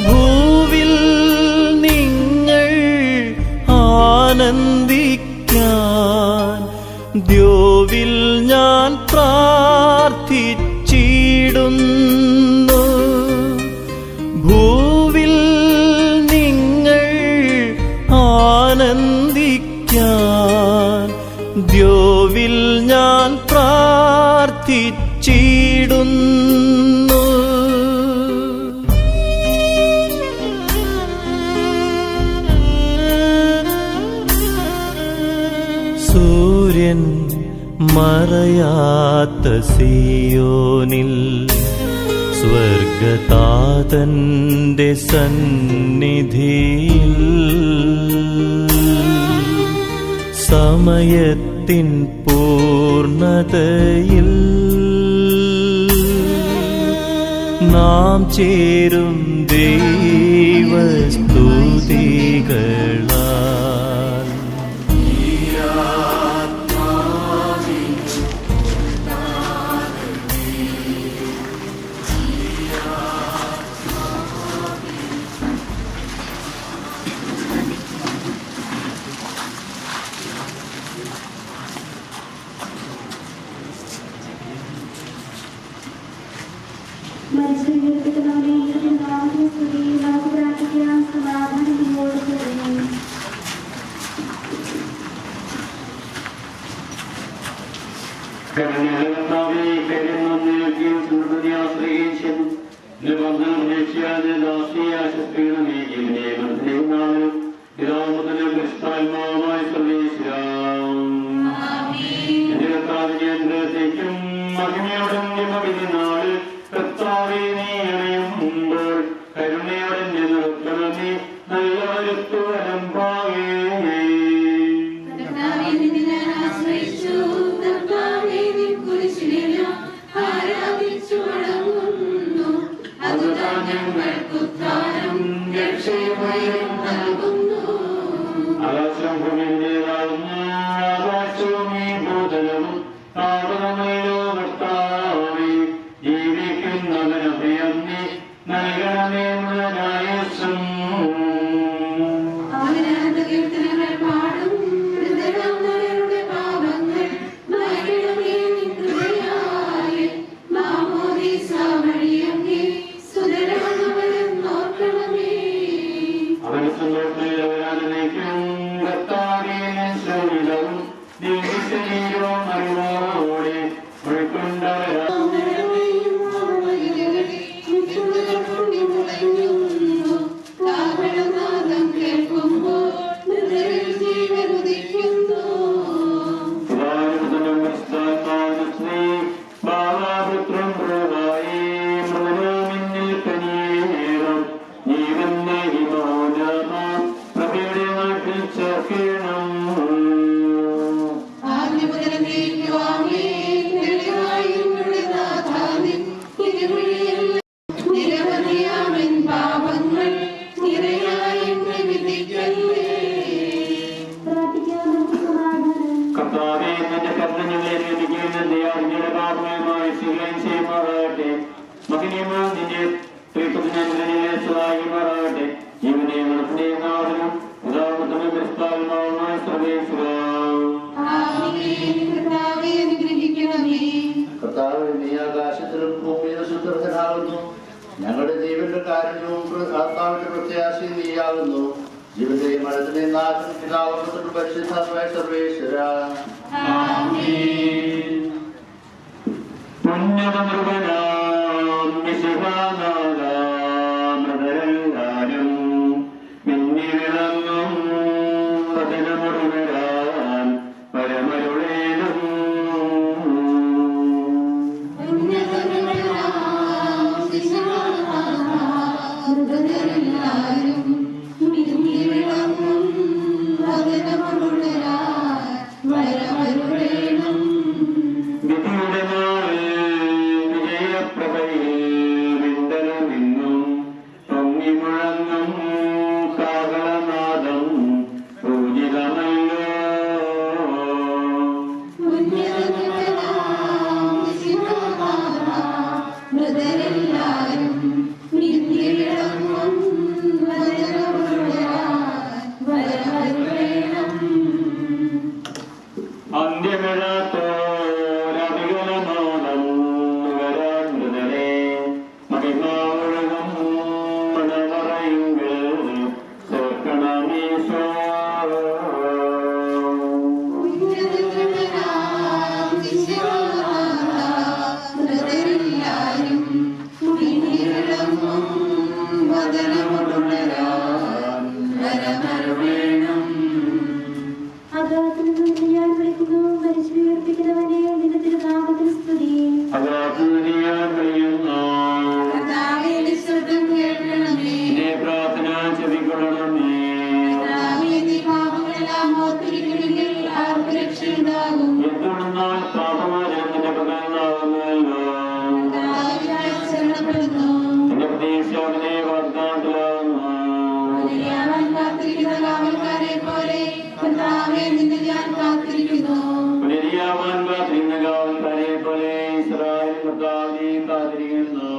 ഭൂവിൽ നിങ്ങൾ ആനന്ദിക്കാൻ ദ്യോവിൽ ഞാൻ പ്രാർത്ഥിച്ചിടുന്നു. ഭൂവിൽ നിങ്ങൾ ആനന്ദിക്കാൻ ദ്യോവിൽ ഞാൻ പ്രാർത്ഥിച്ചിടുന്നു. സൂര്യൻ മറയാത്ത സിയോനിൽ സ്വർഗതാതന്റെ സന്നിധിയിൽ സമയത്തിൻ പൂർണ്ണതയിൽ നാം ചേരും ദൈവസ്തുതികളാൽ. ഞങ്ങളുടെ ജീവന്റെ കാരണവും ആത്മാവിന്റെ പ്രത്യാശയും നീയാകുന്നു. ജീവന്റെയും മരണത്തിന്റെയും നാശം പിതാവിന്റെ പരിശുദ്ധാത്മായ സർവേശ്വര. മൃതരെല്ലാരും മിന്നി വിളങ്ങും വചനമുഴുവരാൻ പരമരുളേനും വിധിയുടെ നാളിൽ വിജയപ്രഭയിൽ വിണ്ടലും കാത്തിരിക്കുന്ന കാവൽക്കാരെ പോലെ കർത്താവേ നിന്നെ ഞാൻ കാത്തിരിക്കുന്നു. പുനരിയാവാൻ കാത്തിരിക്കുന്ന കാവൽക്കാരെ പോലെ ഇസ്രായേൽ കർത്താവിനെ കാത്തിരിക്കുന്നു.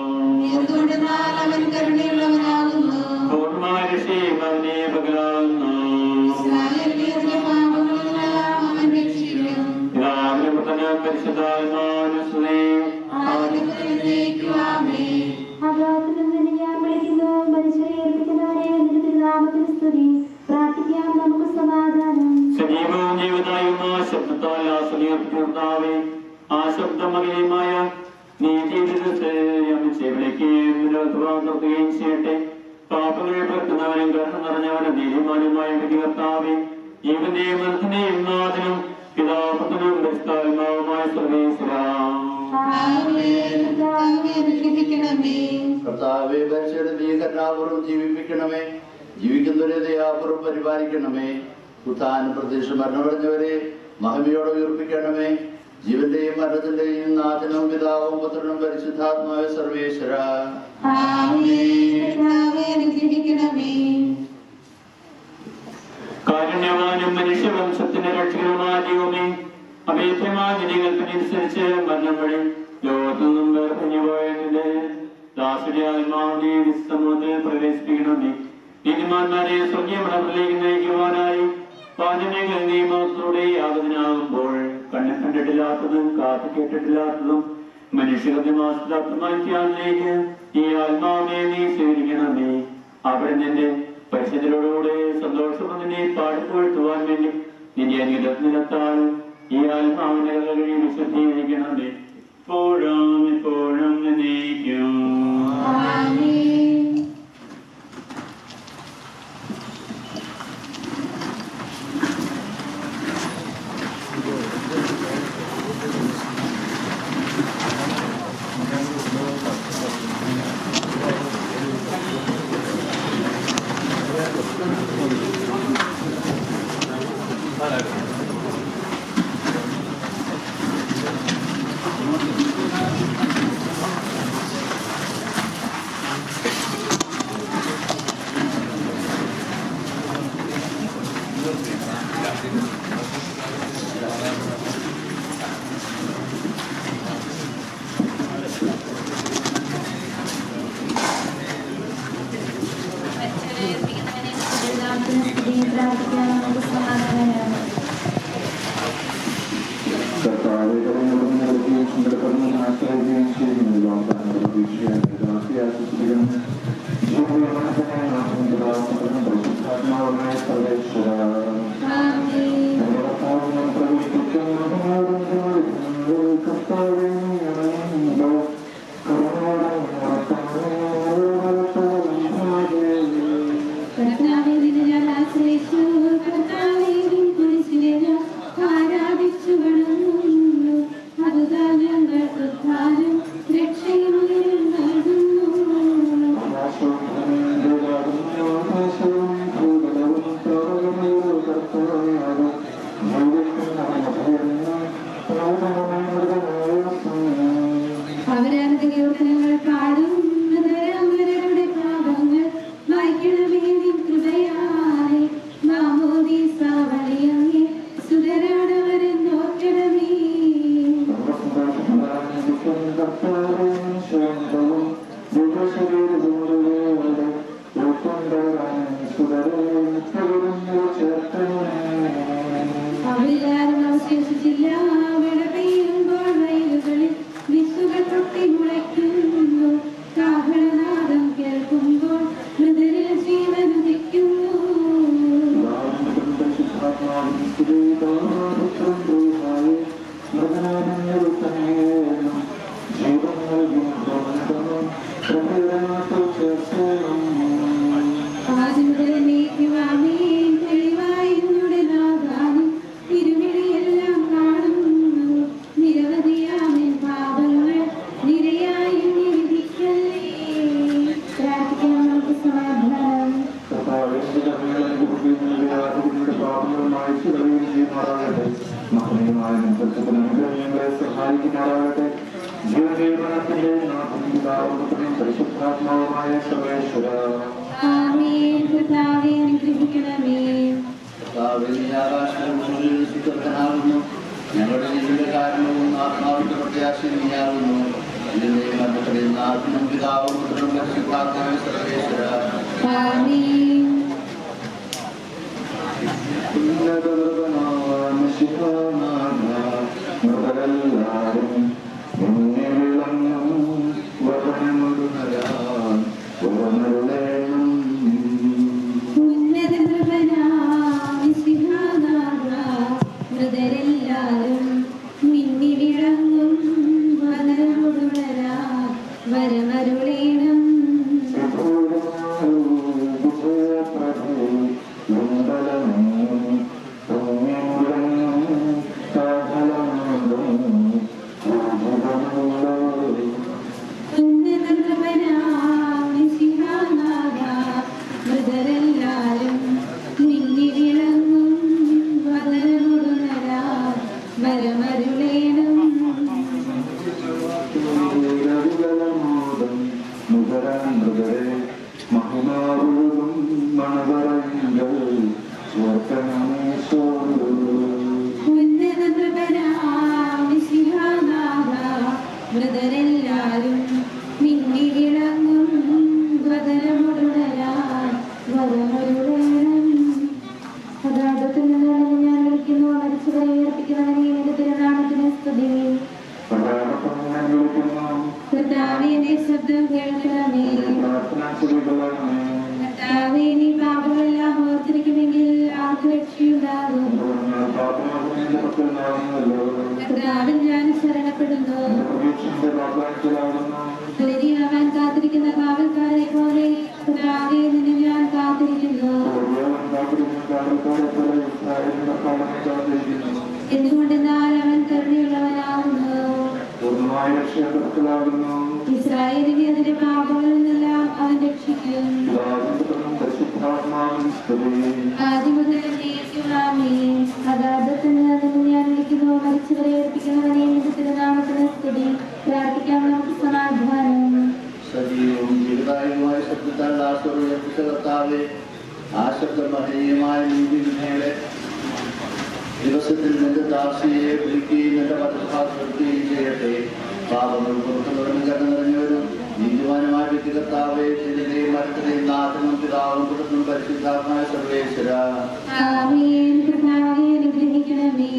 എന്തുകൊണ്ടെന്നാൽ അവൻ കരുണയുള്ളവനാകുന്നു, പൂർണ്ണമായ രക്ഷയും അവനെ പകരാകുന്നു. ഇസ്രായേലിനെ അതിന്റെ പാപങ്ങളിൽ നിന്നെല്ലാം അവൻ രക്ഷിക്കും. പിതാവിന്റെ പുത്രനും പരിശുദ്ധാത്മാവിനും സ്തുതി. ആദ്യം മുതൽ എന്നേക്കും ആമേൻ. അബ്രാഹത്തിൽ നിന്ന് ഞാൻ വിളിക്കുന്നു, മനുഷ്യരെ ഏൽപ്പിക്കുന്നവരെ നിന്റെ തിരുനാമത്തിന് സ്തുതി. പ്രാർത്ഥിക്കാം നമുക്ക് സമാധാനം. സജീവവും ജീവദായകമായ ശബ്ദത്താൽ ആശ്രയിക്കർത്താവേ, ആ ശബ്ദമകീയമായ നീ ജീവിതത്തെ വിളിക്കുകയും നിർത്തുകയും ചെയ്യട്ടെ. പാപങ്ങളെ പെടുത്തുന്നവനും കരുണ നിറഞ്ഞവനും നീതിമാനുമായ കർത്താവേ, ജീവന്റെയും മരണത്തിന്റെയും നാഥനും പിതാപുത്രനും പരിശുദ്ധാത്മാവുമായ സർവേശ്വരാ, കർത്താവേ പരിശുദ്ധ നീ കരുണാപൂർവ്വം ജീവിപ്പിക്കണമേ. ജീവിക്കുന്നവരെ ദയാപൂർവ്വം പരിപാലിക്കണമേ. ഉത്ഥാനം പ്രതീക്ഷ മരണമടഞ്ഞവരെ മഹിമയോടെ ഉയർപ്പിക്കണമേ. ജീവന്റെയും മരണത്തിന്റെയും നാഥനും പിതാവും പുത്രനും പരിശുദ്ധാത്മാവേ സർവേശ്വര, കാരുണ്യവാനും മനുഷ്യവംശത്തിന്റെ രക്ഷകനുമായ ദൈവമേ, അഭേദ്യമായ ജനങ്ങൾക്കനുസരിച്ച് മരണം വഴി ലോകത്തു നിന്നും വേർപിരിഞ്ഞു പോയതിന്റെ ദാസുടെ ആത്മാവിനെ സമൂഹത്തിൽ പ്രവേശിപ്പിക്കണമേ. നീതിമാന്മാരെ സ്വർഗീയമടത്തിലേക്ക് നയിക്കുവാനായി പാചകങ്ങൾ നിയമത്തോടെ യാതൊന്നാകുമ്പോൾ കണ്ണു കണ്ടിട്ടില്ലാത്തതും കാത്തു കേട്ടിട്ടില്ലാത്തതും മനുഷ്യമാസിലേക്ക് ഈ ആത്മാവിനെ നീ സ്വീകരിക്കണമേ. അവിടെ നിന്റെ പരിശുദ്ധരോടുകൂടെ സന്തോഷമെന്നെ പാടിപ്പോഴ്ത്തുവാൻ വേണ്ടി നിന്റെ അനുഗ്രഹത്താൽ ഈ ആത്മാവിനെ വിശുദ്ധീകരിക്കണമേ. ഇപ്പോഴും എന്നേക്കും. പ്രാർത്ഥിക്കാം നമുക്ക് സമാധാനം. പരിശുദ്ധാത്മാവുമായ സർവേശ്വര, ആമേൻ. കർത്താവേ അനുഗ്രഹിക്കണമേ. നീ ആകാശങ്ങളിൽ സുതൃപ്തനാകുന്നു. ഞങ്ങളുടെ ജീവിത കാരണവും ആത്മാവിന്റെ പ്രത്യാശയും നീയാകുന്നു. ഇതിന്റെ മരണത്തിൽ ആത്മനും പിതാവും പുത്രനും പരിശുദ്ധാത്മാവും സർവേശ്വര. മൃതരെല്ലാരും മിന്നി വിളങ്ങും വരമരുളേണം. മൃതരെല്ലാരും മിന്നി വിളങ്ങും വരമരുളേണം. മൃതരെല്ലാരും മിന്നി വിളങ്ങും വരമരുളേണം. അതാദത്തിൽ നിന്നാണ് ഞാൻ വിളിക്കുന്നു. മരിച്ചവരെ ഉയർപ്പിക്കുന്നവനെ നിന്റെ തിരുനാമത്തിന് സ്തുതി. കർത്താവേ, എന്റെ ശബ്ദം കേൾക്കണമേ. കർത്താവേ, നീ പാപങ്ങളെല്ലാം ഓർത്തിരിക്കുമെങ്കിൽ ആർക്ക് രക്ഷയുണ്ടാകും? കർത്താവിൽ ഞാൻ ശരണപ്പെടുന്നു. ബലിയാവാൻ കാത്തിരിക്കുന്ന കാവൽക്കാരെ പോലെ കർത്താവേ, നിന്നെ ഞാൻ കാത്തിരിക്കുന്നു. എന്തുകൊണ്ടെന്നാൽ അവൻ കരുണയുള്ളവനാകുന്നു. ഇസ്രായേലിനെ അതിന്റെ പാപങ്ങളിൽ നിന്നെല്ലാം അവൻ രക്ഷിക്കും. ആദ്യം മുതൽ അഗാധത്തിൽ ഞാൻ വിളിക്കുന്നു. മരിച്ചവരെ ഏൽപ്പിക്കുന്നവനെ നിന്റെ തിരുനാമത്തിന് സ്തുതി. പ്രാർത്ഥിക്കാം നമുക്ക് സമാധാനം. സജീവവും ജീവദായകമായ ശബ്ദത്താൽ ദാസോട് ഉയർപ്പിച്ച കർത്താവേ, ആ ശബ്ദം മഹനീയമായ നീതിയുടെ ദിവസത്തിൽ നിന്റെ ദാസിയെ വിളിക്കുകയും നിന്റെ വധഭാഗിക്കുകയും ചെയ്യട്ടെ. പാപങ്ങൾ പുറത്തുള്ളവരും കണ്ണു നിറഞ്ഞവരും നീതിമാനുമായ വ്യക്തി കർത്താവേ, നിന്റെയും മരത്തിലെയും നാഥനും പിതാവും പുത്രനും പരിശുദ്ധാത്മായ സർവേശ്വര. ആമേൻ. കർത്താവേ, അനുഗ്രഹിക്കണമേ.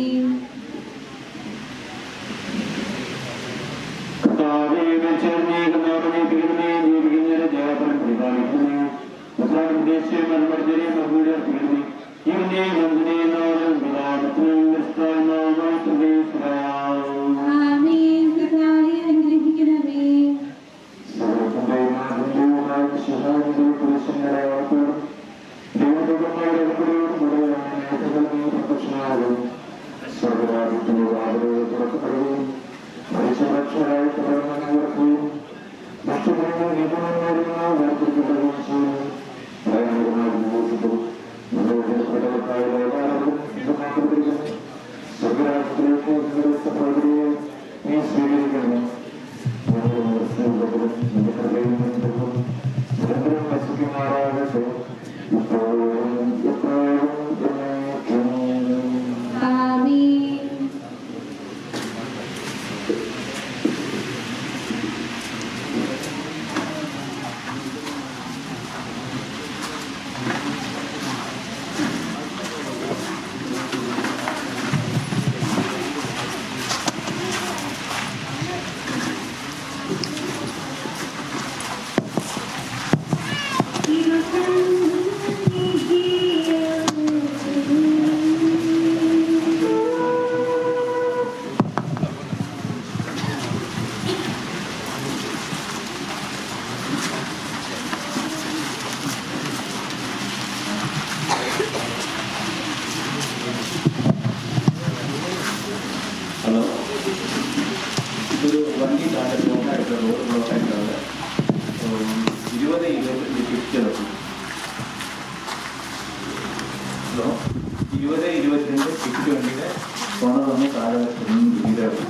ആമേൻ. കർത്താവേ, അനുഗ്രഹിക്കണമേ. ഹലോ, ഇതൊരു വണ്ടി ബ്ലോക്കായിട്ട് റോഡ് ബ്ലോക്കായിട്ടുള്ളത് 20-25 ഷിഫ്റ്റ് നടക്കും. ഹലോ, 20-22 ഷിഫ്റ്റ് വണ്ടിയുടെ ഓണർ വന്ന് കാലഘട്ടത്തിൽ വീടാണ്.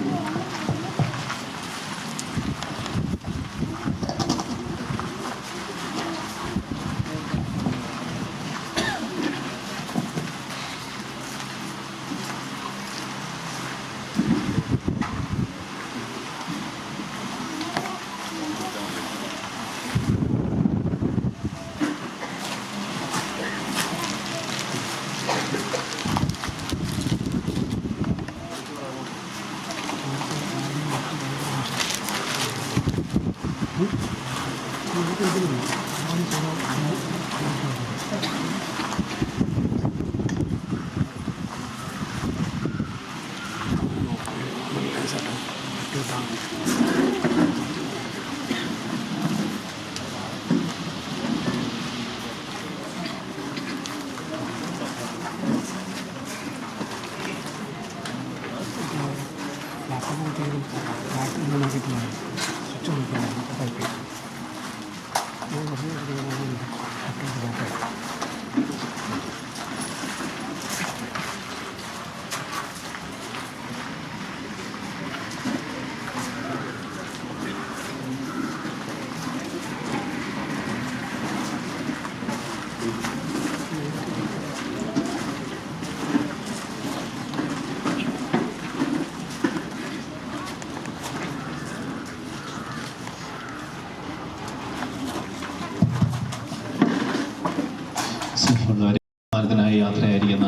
ഭാരതനായി യാത്രയായിരിക്കുന്ന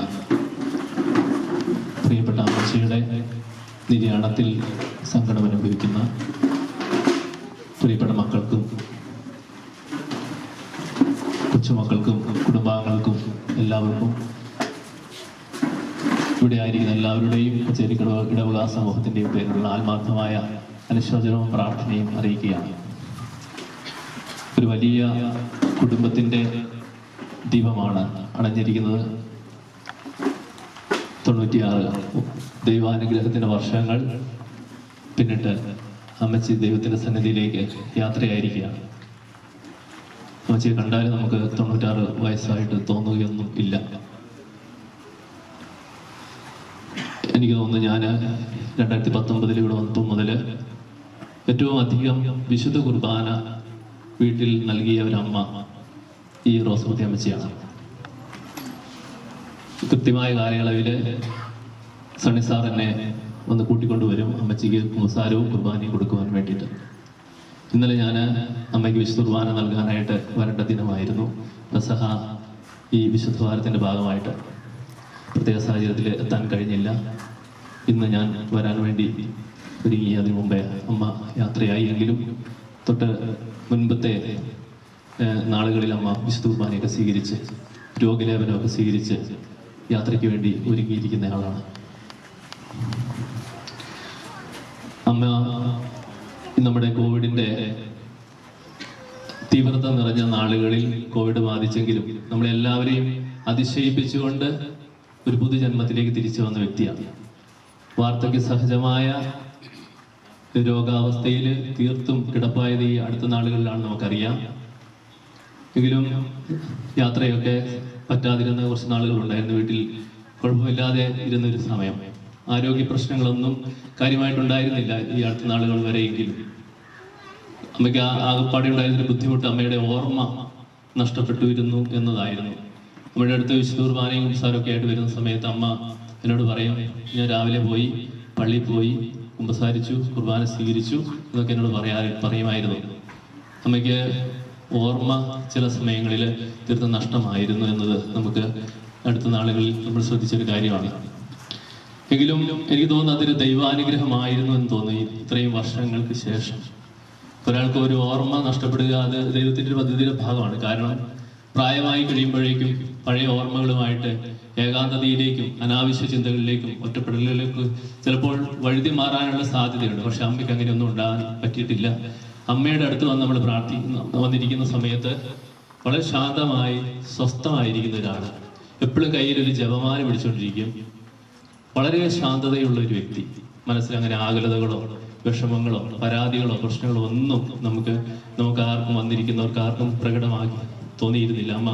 പ്രിയപ്പെട്ട അമ്മച്ചിയുടെ നിര്യാണത്തിൽ സങ്കടം അനുഭവിക്കുന്ന പ്രിയപ്പെട്ട മക്കൾക്കും കൊച്ചുമക്കൾക്കും കുടുംബാംഗങ്ങൾക്കും എല്ലാവർക്കും ഇവിടെ ആയിരിക്കുന്ന എല്ലാവരുടെയും കച്ചേരിക്കടവ് ഇടവക സമൂഹത്തിൻ്റെയും പേരിലുള്ള ആത്മാർത്ഥമായ അനുശോചനവും പ്രാർത്ഥനയും അറിയിക്കുകയാണ്. ഒരു വലിയ കുടുംബത്തിൻ്റെ ദീപമാണ് അണഞ്ഞിരിക്കുന്നത്. 96 ദൈവാനുഗ്രഹത്തിൻ്റെ വർഷങ്ങൾ പിന്നിട്ട് അമ്മച്ചി ദൈവത്തിൻ്റെ സന്നിധിയിലേക്ക് യാത്രയായിരിക്കുകയാണ്. അമ്മച്ചിയെ കണ്ടാൽ നമുക്ക് 96 വയസ്സായിട്ട് തോന്നുകയൊന്നും ഇല്ല. എനിക്ക് തോന്നുന്നു ഞാൻ 2019 ഇവിടെ വന്നപ്പോൾ മുതൽ ഏറ്റവും അധികം വിശുദ്ധ കുർബാന വീട്ടിൽ നൽകിയ ഒരമ്മ ഈ റോസമതി അമ്മച്ചിയാണ്. കൃത്യമായ കാലയളവിൽ സണ്ണി സാർ എന്നെ ഒന്ന് കൂട്ടിക്കൊണ്ടുവരും അമ്മച്ചിക്ക് കുമ്പസാരവും കുർബാനയും കൊടുക്കുവാൻ വേണ്ടിയിട്ട്. ഇന്നലെ ഞാൻ അമ്മയ്ക്ക് വിശുദ്ധ കുർബാന നൽകാനായിട്ട് വരേണ്ട ദിനമായിരുന്നു. പെസഹ ഈ വിശുദ്ധ വാരത്തിൻ്റെ ഭാഗമായിട്ട് പ്രത്യേക സാഹചര്യത്തിൽ എത്താൻ കഴിഞ്ഞില്ല. ഇന്ന് ഞാൻ വരാൻ വേണ്ടി ഒരുങ്ങി. അതിനു മുമ്പേ അമ്മ യാത്രയായി. എങ്കിലും തൊട്ട് മുൻപത്തെ നാളുകളിൽ അമ്മ വിശുദ്ധ കുർബാനയൊക്കെ സ്വീകരിച്ച് രോഗലേപനമൊക്കെ സ്വീകരിച്ച് യാത്രയ്ക്ക് വേണ്ടി ഒരുങ്ങിയിരിക്കുന്ന ആളാണ് അമ്മ. നമ്മുടെ കോവിഡിൻ്റെ തീവ്രത നിറഞ്ഞ നാളുകളിൽ കോവിഡ് ബാധിച്ചെങ്കിലും നമ്മളെല്ലാവരെയും അതിശയിപ്പിച്ചുകൊണ്ട് ഒരു പുതുജന്മത്തിലേക്ക് തിരിച്ചു വന്ന വ്യക്തിയാണ്. വാർദ്ധക്യ സഹജമായ രോഗാവസ്ഥയിൽ തീർത്തും കിടപ്പായത് ഈ അടുത്ത നാളുകളിലാണ് നമുക്കറിയാം. എങ്കിലും യാത്രയൊക്കെ പറ്റാതിരുന്ന കുറച്ച് നാളുകളുണ്ടായിരുന്നു. വീട്ടിൽ കുഴപ്പമില്ലാതെ ഇരുന്നൊരു സമയം. ആരോഗ്യ പ്രശ്നങ്ങളൊന്നും കാര്യമായിട്ടുണ്ടായിരുന്നില്ല ഈ അടുത്ത നാളുകൾ വരെയെങ്കിലും. അമ്മയ്ക്ക് ആകെപ്പാടെ ഉണ്ടായിരുന്നൊരു ബുദ്ധിമുട്ട് അമ്മയുടെ ഓർമ്മ നഷ്ടപ്പെട്ടുവരുന്നു എന്നതായിരുന്നു. അമ്മയുടെ അടുത്ത് വിശുദ്ധ കുർബാനയും കുമ്പസാരമൊക്കെ ആയിട്ട് വരുന്ന സമയത്ത് അമ്മ എന്നോട് പറയും, ഞാൻ രാവിലെ പോയി പള്ളിയിൽ പോയി കുമ്പസാരിച്ചു, കുർബാന സ്വീകരിച്ചു എന്നൊക്കെ എന്നോട് പറയുമായിരുന്നു. അമ്മയ്ക്ക് ഓർമ്മ ചില സമയങ്ങളിൽ തീർത്തും നഷ്ടമായിരുന്നു എന്നത് നമുക്ക് അടുത്ത നാളുകളിൽ നമ്മൾ ശ്രദ്ധിച്ചൊരു കാര്യമാണ്. എങ്കിലും എനിക്ക് തോന്നുന്നു അതൊരു ദൈവാനുഗ്രഹമായിരുന്നു എന്ന് തോന്നി. ഇത്രയും വർഷങ്ങൾക്ക് ശേഷം ഒരാൾക്ക് ഒരു ഓർമ്മ നഷ്ടപ്പെടുക അത് ദൈവത്തിൻ്റെ ഒരു പദ്ധതിയുടെ ഭാഗമാണ്. കാരണം പ്രായമായി കഴിയുമ്പോഴേക്കും പഴയ ഓർമ്മകളുമായിട്ട് ഏകാന്തതയിലേക്കും അനാവശ്യ ചിന്തകളിലേക്കും ഒറ്റപ്പെടലുകളിലേക്കും ചിലപ്പോൾ വഴുതി മാറാനുള്ള സാധ്യതയുണ്ട്. പക്ഷെ അമ്മയ്ക്ക് അങ്ങനെയൊന്നും ഉണ്ടാകാൻ പറ്റിയിട്ടില്ല. അമ്മയുടെ അടുത്ത് വന്ന് നമ്മൾ വന്നിരിക്കുന്ന സമയത്ത് വളരെ ശാന്തമായി സ്വസ്ഥമായിരിക്കുന്ന ഒരാൾ. എപ്പോഴും കയ്യിലൊരു ജപമാല പിടിച്ചുകൊണ്ടിരിക്കും. വളരെ ശാന്തതയുള്ള ഒരു വ്യക്തി. മനസ്സിൽ അങ്ങനെ ആകുലതകളോ വിഷമങ്ങളോ പരാതികളോ പ്രശ്നങ്ങളോ ഒന്നും നമുക്ക് ആർക്കും വന്നിരിക്കുന്നവർക്ക് ആർക്കും പ്രകടമാക്കി തോന്നിയിരുന്നില്ല. അമ്മ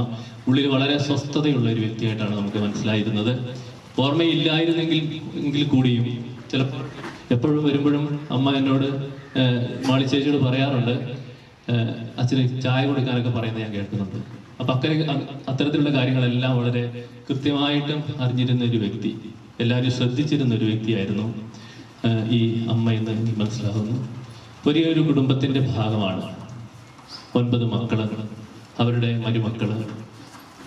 ഉള്ളിൽ വളരെ സ്വസ്ഥതയുള്ള ഒരു വ്യക്തിയായിട്ടാണ് നമുക്ക് മനസ്സിലായിരുന്നത്. ഓർമ്മയില്ലായിരുന്നെങ്കിൽ കൂടിയും ചിലപ്പോൾ എപ്പോഴും വരുമ്പോഴും അമ്മ എന്നോട് മാളി ചേച്ചിയോട് പറയാറുണ്ട്, അച്ഛന് ചായ കൊടുക്കാനൊക്കെ പറയുന്നത് ഞാൻ കേൾക്കുന്നുണ്ട്. അപ്പം അത്തരത്തിലുള്ള കാര്യങ്ങളെല്ലാം വളരെ കൃത്യമായിട്ടും അറിഞ്ഞിരുന്ന ഒരു വ്യക്തി, എല്ലാവരും ശ്രദ്ധിച്ചിരുന്ന ഒരു വ്യക്തിയായിരുന്നു ഈ അമ്മ എന്ന് എനിക്ക് മനസ്സിലാകുന്നു. വലിയൊരു കുടുംബത്തിൻ്റെ ഭാഗമാണ്. 9 മക്കള്, അവരുടെ മരുമക്കള്,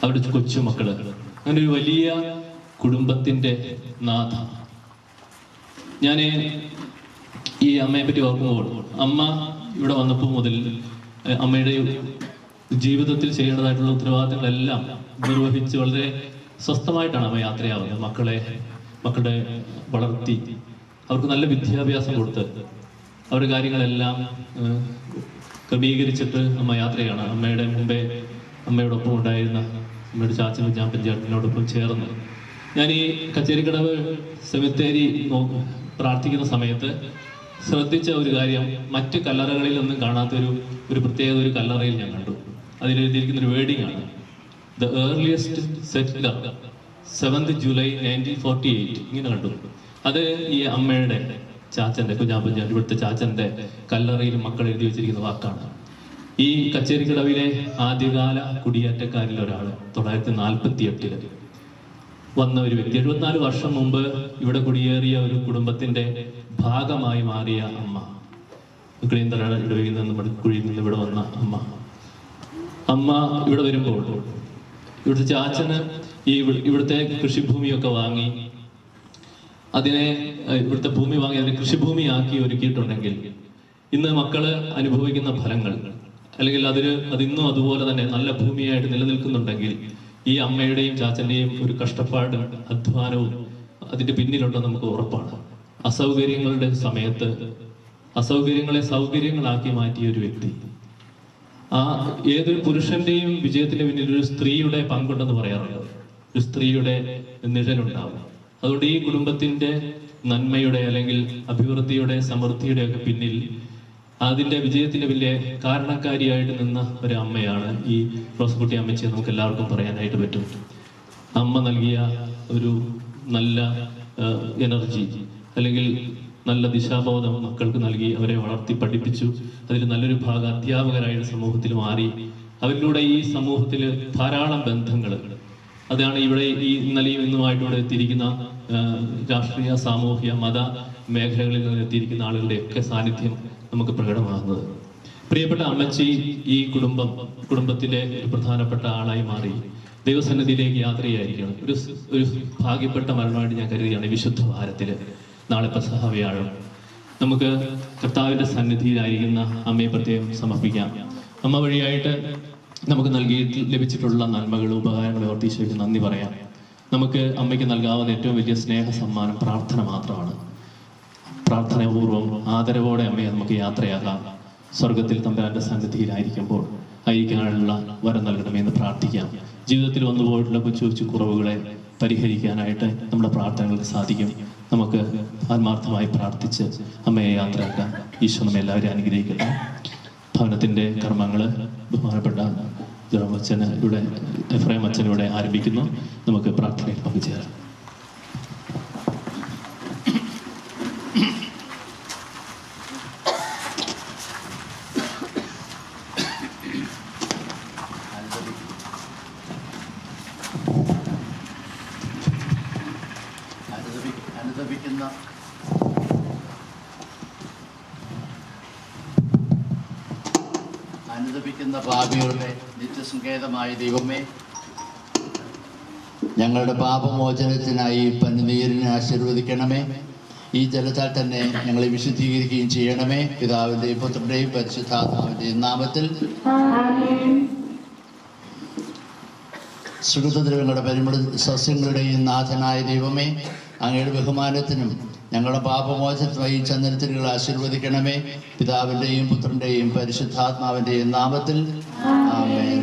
അവരുടെ കൊച്ചുമക്കള്, അങ്ങനെ ഒരു വലിയ കുടുംബത്തിൻ്റെ നാഥ. ഞാൻ ഈ അമ്മയെ പറ്റി ഓർക്കുമ്പോൾ അമ്മ ഇവിടെ വന്നപ്പോൾ മുതൽ അമ്മയുടെ ജീവിതത്തിൽ ചെയ്യേണ്ടതായിട്ടുള്ള ഉത്തരവാദിത്തങ്ങളെല്ലാം നിർവഹിച്ച് വളരെ സ്വസ്ഥമായിട്ടാണ് അമ്മ യാത്രയാവുന്നത്. മക്കളുടെ വളർത്തി അവർക്ക് നല്ല വിദ്യാഭ്യാസം കൊടുത്ത് അവരുടെ കാര്യങ്ങളെല്ലാം ക്രമീകരിച്ചിട്ട് അമ്മ യാത്രയാണ്. അമ്മയുടെ മുമ്പേ അമ്മയോടൊപ്പം ഉണ്ടായിരുന്ന അമ്മയുടെ ചാച്ചൻ കുഞ്ഞാപ്പൻചേട്ടനോടൊപ്പം ചേർന്ന് ഞാൻ ഈ കച്ചേരിക്കടവ് സെമിത്തേരി പ്രാർത്ഥിക്കുന്ന സമയത്ത് ശ്രദ്ധിച്ച ഒരു കാര്യം, മറ്റ് കല്ലറകളിലൊന്നും കാണാത്തൊരു പ്രത്യേക ഒരു കല്ലറയിൽ ഞാൻ കണ്ടു. അതിലെഴുതിയിരിക്കുന്ന ഒരു വേർഡിംഗ് ആണ്, the earliest settler 7th July 1948. ഇങ്ങനെ കണ്ടു. അത് ഈ അമ്മയുടെ ചാച്ചൻ്റെ കുഞ്ഞാപ്പൻചാൻ ഇവിടുത്തെ ചാച്ചൻ്റെ കല്ലറയിൽ മക്കൾ എഴുതി വെച്ചിരിക്കുന്ന വാക്കാണ്. ഈ കച്ചേരിക്കടവിലെ ആദ്യകാല കുടിയേറ്റക്കാരിൽ ഒരാൾ 1948 വന്ന ഒരു വ്യക്തി. 74 വർഷം മുമ്പ് ഇവിടെ കുടിയേറിയ ഒരു കുടുംബത്തിന്റെ ഭാഗമായി മാറിയ അമ്മ. ഇടവയിൽ നിന്ന് കുഴിയിൽ നിന്ന് ഇവിടെ വന്ന അമ്മ ഇവിടെ വരുമ്പോൾ ഇവിടുത്തെ ചാച്ചന് ഇവിടുത്തെ കൃഷിഭൂമിയൊക്കെ വാങ്ങി ഇവിടുത്തെ ഭൂമി വാങ്ങി അതിനെ കൃഷിഭൂമിയാക്കി ഒരുക്കിയിട്ടുണ്ടെങ്കിൽ ഇന്ന് മക്കള് അനുഭവിക്കുന്ന ഫലങ്ങൾ അല്ലെങ്കിൽ അതിന്നും അതുപോലെ തന്നെ നല്ല ഭൂമിയായിട്ട് നിലനിൽക്കുന്നുണ്ടെങ്കിൽ ഈ അമ്മയുടെയും ചാച്ചന്റെയും ഒരു കഷ്ടപ്പാടും അധ്വാനവും അതിന്റെ പിന്നിലുണ്ടെന്ന് നമുക്ക് ഉറപ്പാണ്. അസൗകര്യങ്ങളുടെ സമയത്ത് അസൗകര്യങ്ങളെ സൗകര്യങ്ങളാക്കി മാറ്റിയ ഒരു വ്യക്തി. ഏതൊരു പുരുഷന്റെയും വിജയത്തിന്റെ പിന്നിൽ ഒരു സ്ത്രീയുടെ പങ്കുണ്ടെന്ന് പറയാറുണ്ട്. ഒരു സ്ത്രീയുടെ നിഴലുണ്ടാവും. അതുകൊണ്ട് ഈ കുടുംബത്തിന്റെ നന്മയുടെ അല്ലെങ്കിൽ അഭിവൃദ്ധിയുടെ സമൃദ്ധിയുടെ ഒക്കെ പിന്നിൽ അതിന്റെ വിജയത്തിന്റെ വലിയ കാരണക്കാരിയായിട്ട് നിന്ന ഒരു അമ്മയാണ് ഈ റോസക്കുട്ടി അമ്മച്ചിയെ നമുക്ക് എല്ലാവർക്കും പറയാനായിട്ട് പറ്റും. അമ്മ നൽകിയ ഒരു നല്ല എനർജി അല്ലെങ്കിൽ നല്ല ദിശാബോധം മക്കൾക്ക് നൽകി അവരെ വളർത്തി പഠിപ്പിച്ചു. അതിൽ നല്ലൊരു ഭാഗം അധ്യാപകരായിട്ട് സമൂഹത്തിൽ മാറി. അവരിലൂടെ ഈ സമൂഹത്തിൽ ധാരാളം ബന്ധങ്ങൾ, അതാണ് ഇവിടെ ഈ ഇന്നലെയും ഇന്നുമായിട്ട് ഇവിടെ എത്തിയിരിക്കുന്ന രാഷ്ട്രീയ സാമൂഹ്യ മത മേഖലകളിൽ നിന്ന് എത്തിയിരിക്കുന്ന ആളുകളുടെയൊക്കെ സാന്നിധ്യം നമുക്ക് പ്രകടമാകുന്നത്. പ്രിയപ്പെട്ട അമ്മച്ചി ഈ കുടുംബത്തിലെ ഒരു പ്രധാനപ്പെട്ട ആളായി മാറി ദൈവസന്നിധിയിലേക്ക് യാത്രയായിരിക്കണം. ഒരു ഭാഗ്യപ്പെട്ട മരണമായിട്ട് ഞാൻ കരുതുകയാണ്. വിശുദ്ധ വാരത്തില് നാളെ പെസഹ വ്യാഴം നമുക്ക് കർത്താവിന്റെ സന്നിധിയിലായിരിക്കുന്ന അമ്മയെ പ്രത്യേകം സമർപ്പിക്കാം. അമ്മ വഴിയായിട്ട് നമുക്ക് ലഭിച്ചിട്ടുള്ള നന്മകളും ഉപകാരങ്ങളും ഓർത്ത് ഈശോയ്ക്ക് നന്ദി പറയാം. നമുക്ക് അമ്മയ്ക്ക് നൽകാവുന്ന ഏറ്റവും വലിയ സ്നേഹ സമ്മാനം പ്രാർത്ഥന മാത്രമാണ്. പ്രാർത്ഥനാപൂർവ്വം ആദരവോടെ അമ്മയെ നമുക്ക് യാത്രയാകാം. സ്വർഗത്തിൽ തമ്പുരാന്റെ സന്നിധിയിലായിരിക്കുമ്പോൾ ആയിരിക്കാനുള്ള വരം നൽകണമെന്ന് പ്രാർത്ഥിക്കാം. ജീവിതത്തിൽ വന്നുപോയിട്ടുള്ള കൊച്ചു കുറവുകളെ പരിഹരിക്കാനായിട്ട് നമ്മുടെ പ്രാർത്ഥനകൾക്ക് സാധിക്കും. നമുക്ക് ആത്മാർത്ഥമായി പ്രാർത്ഥിച്ച് അമ്മയെ യാത്രയാക്കാം. ഈശോ നമ്മെ എല്ലാവരെയും അനുഗ്രഹിക്കട്ടെ. ഭവനത്തിന്റെ കർമ്മങ്ങൾ ബഹുമാനപ്പെട്ട എഫ്രൈം അച്ഛനിലൂടെ ആരംഭിക്കുന്നു. നമുക്ക് പ്രാർത്ഥനയിൽ പങ്കുചേരാം. അനുദപിക്കുന്ന പാപികളുടെ നിത്യസങ്കേതമായ ദൈവമേ, ഞങ്ങളുടെ പാപമോചനത്തിനായി പനിനീരിനെ ആശീർവദിക്കണമേ. ഈ ജലത്താൽ തന്നെ ഞങ്ങളെ വിശുദ്ധീകരിക്കുകയും ചെയ്യണമേ. പിതാവിൻ്റെയും പുത്രൻ്റെയും പരിശുദ്ധാത്മാവിൻ്റെയും നാമത്തിൽ. സുഗന്ധദ്രവ്യങ്ങളുടെ പരിമള സസ്യങ്ങളുടെയും നാഥനായ ദൈവമേ, അങ്ങയുടെ ബഹുമാനത്തിനും ഞങ്ങളുടെ പാപമോചനത്തിനായി ഈ ചന്ദനത്തിനുകൾ ആശീർവദിക്കണമേ. പിതാവിൻ്റെയും പുത്രൻ്റെയും പരിശുദ്ധാത്മാവിൻ്റെയും നാമത്തിൽ. ആമേൻ.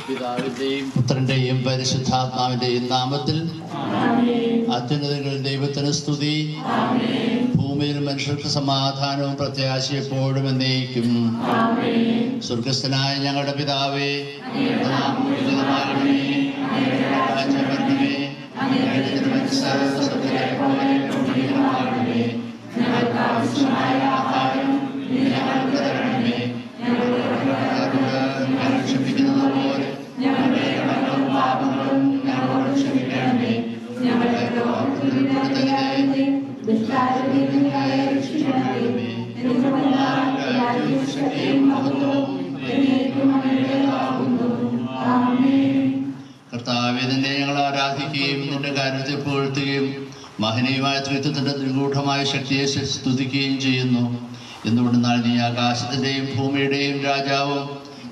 പിതാവിന്റെയും പുത്രന്റെയും പരിശുദ്ധാത്മാവിന്റെയും നാമത്തിൽ. അത്യുന്നതങ്ങളിൽ ദൈവത്തിന് സ്തുതി. ഭൂമിയിൽ മനുഷ്യർക്ക് സമാധാനവും പ്രത്യാശ എപ്പോഴും എന്നേക്കും. സ്വർഗസ്ഥനായ ഞങ്ങളുടെ പിതാവേ, കർത്താവേ, നിന്നെ ഞങ്ങൾ ആരാധിക്കുകയും നിന്റെ കാര്യത്തെ പുകഴ്ത്തുകയും മഹനീയമായ ത്രിത്വത്തിന്റെ നിഗൂഢമായ ശക്തിയെ സ്തുതിക്കുകയും ചെയ്യുന്നു. എന്തുകൊണ്ടെന്നാൽ നീ ആകാശത്തിന്റെയും ഭൂമിയുടെയും രാജാവും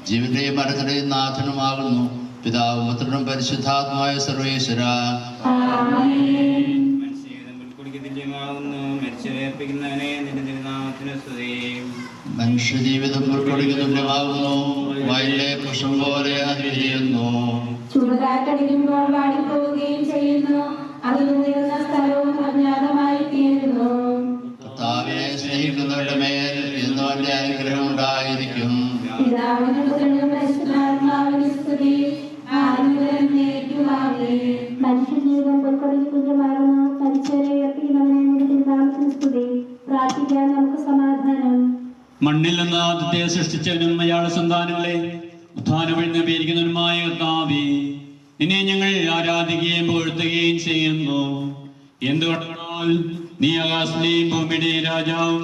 ജീവന്റെയും മരണത്തിന്റെയും നാഥനുമാകുന്നു. പിതാവും പുത്രനും പരിശുദ്ധാത്മായ സർവേശ്വര. മനുഷ്യജീവിതം ഉൾക്കൊള്ളിക്കുന്നതാകുന്നു, വയലിലെ പുഷ്പം പോലെ അത് വിരിയുന്നു. ചുടുകാറ്റടിക്കുമ്പോൾ വാടിപ്പോവുകയും ചെയ്യുന്നു, അത് നിൽക്കുന്ന സ്ഥലവും അജ്ഞാതമായി തീരുന്നു. കർത്താവെ സ്നേഹിക്കുന്നവരുടെ മേൽ എന്നും അവന്റെ അനുഗ്രഹം ഉണ്ടായിരിക്കും. പിതാവിനും പുത്രനും പരിശുദ്ധാത്മാവിനും സ്തുതി, ആദ്യം മുതൽ എന്നേക്കും ആമേൻ. മനുഷ്യജീവിതം പൊൽക്കൊടിക്ക് തുല്യമാകുന്നു, മരിച്ചവരെ ഉയർപ്പിക്കുന്നവനെ നിന്റെ തിരുനാമത്തിന് സ്തുതി. പ്രാർത്ഥിക്കാൻ നമുക്ക് സമാധാനം. മണ്ണിൽ നിന്ന് ആദ്യത്തെ സൃഷ്ടിച്ചവനും അയാളുടെ സന്താനങ്ങളെ ഉത്ഥാനം നവീകരിക്കുന്നവനുമായ കർത്താവേ, നിന്നെ ഞങ്ങൾ ആരാധിക്കുകയും പുകഴ്ത്തുകയും ചെയ്യുന്നു. എന്തുകൊണ്ടാൽ നീ ആകാശത്തിന്റെയും ഭൂമിയുടെയും രാജാവും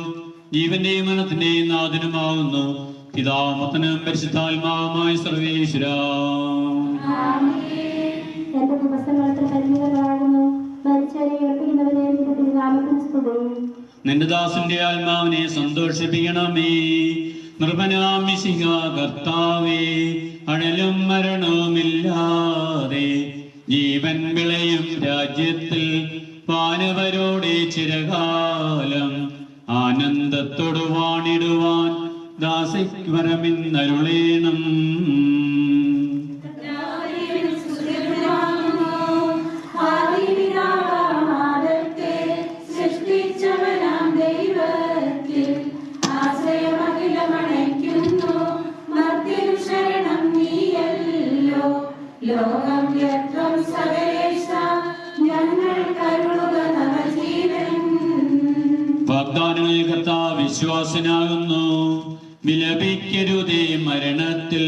ജീവന്റെയും മരണത്തിന്റെയും നാഥനുമാവുന്നു. പിതാവും പുത്രനും പരിശുദ്ധാത്മാവുമായ സർവേശ്വരാ. എന്റെ ദിവസങ്ങൾ എത്ര പരിമിതങ്ങളാകുന്നു, മരിച്ചവരെ ഉയർപ്പിക്കുന്നവനെ നിന്റെ തിരുനാമത്തിന് സ്തുതി. നിന്റെ ദാസന്റെ ആത്മാവിനെ സന്തോഷിപ്പിക്കണമേ. നൃപനാമിശിക കർത്താവേ, അഴലും മരണവുമില്ലാതെ ജീവൻ വിളയും രാജ്യത്തിൽ പാനവരോടെ ചിരകാലം ആനന്ദത്തോടു വാണിടുവാൻ ദാസിക്വരമിന്നരുളേണം. ലോകം വ്യർത്ഥം സകലേശ, ഞങ്ങൾ കരുളുക നവജീവൻ. വാഗ്ദാനങ്ങളിൽ കർത്താവ് വിശ്വാസനാകുന്നു. വിലപിക്കരുതേ, മരണത്തിൽ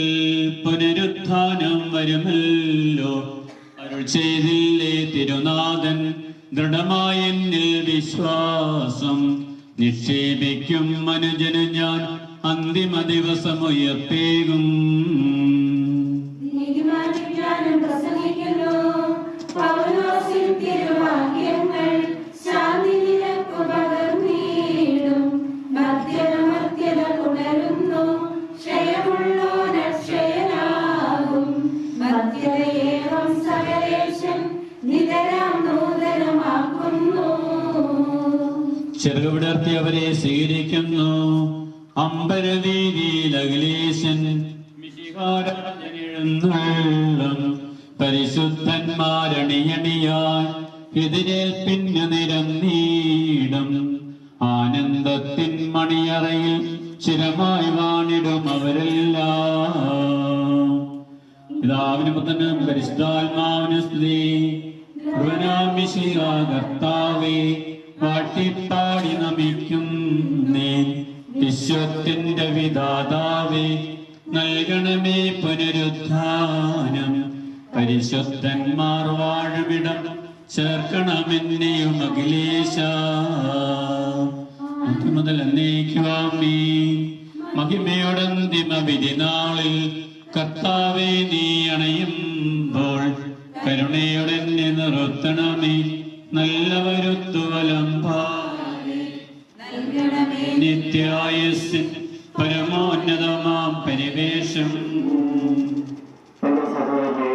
പുനരുത്ഥാനം വരുമല്ലോ. അരുൾ ചെയ്തില്ലേ തിരുനാഥൻ, ദൃഢമായ എന്നിൽ വിശ്വാസം നിക്ഷേപിക്കും മനുജന് ഞാൻ അന്തിമ ദിവസം ഉയർത്തേകും. നീതിമാന്യാനും പ്രസംഗിക്കുന്നു, പൗലോസിൻ തിരുവാക്യങ്ങൾ ശാന്തി നിനക്കു പകർന്നിടും. മധ്യത പുണരുന്നു, ക്ഷയമുള്ളോരക്ഷയനാകും. മധ്യതയേവം സകലേശൻ നിതരാം നൂതനമാക്കുന്നു. ചെറുവിടർത്തി അവരെ സ്വീകരിക്കുന്നു. അമ്പരവീതിയിൽ അഖിലേശൻ മിശിഹാരാജനെഴുന്നള്ളും. പരിശുദ്ധന്മാരണിയണിയാൻ എതിരേൽപ്പിന് നിരന്നീടും. ആനന്ദത്തിൻ മണിയറയിൽ ചിരമായി വാണിടും അവരെല്ലാം. പിതാവിനും പുത്രനും പരിശുദ്ധാത്മാവിനും സ്തുതി. മിശിഹാ കർത്താവേ, പാട്ടിപ്പാടി നമിക്കുന്നേ. വിശ്വത്തിന്റെ വിധാതാവേ, നൽകണമേ പുനരുദ്ധാനം. പരിശുദ്ധന്മാർ വാഴുമിടം ചേർക്കണമെന്നെയും അഖിലേശ. മുതൽ എന്നേക്കുവാമേ. മഹിമയോടന്തിമ വിധിനാളിൽ കർത്താവേ, നീ അണയുമ്പോൾ കരുണയോടെ നിർത്തണമേ. നല്ലവരുത്തുവലം നിത്യായുസ്സിൻ പരമോന്നതമാം പരിവേഷം. എന്റെ സഹോദരനെ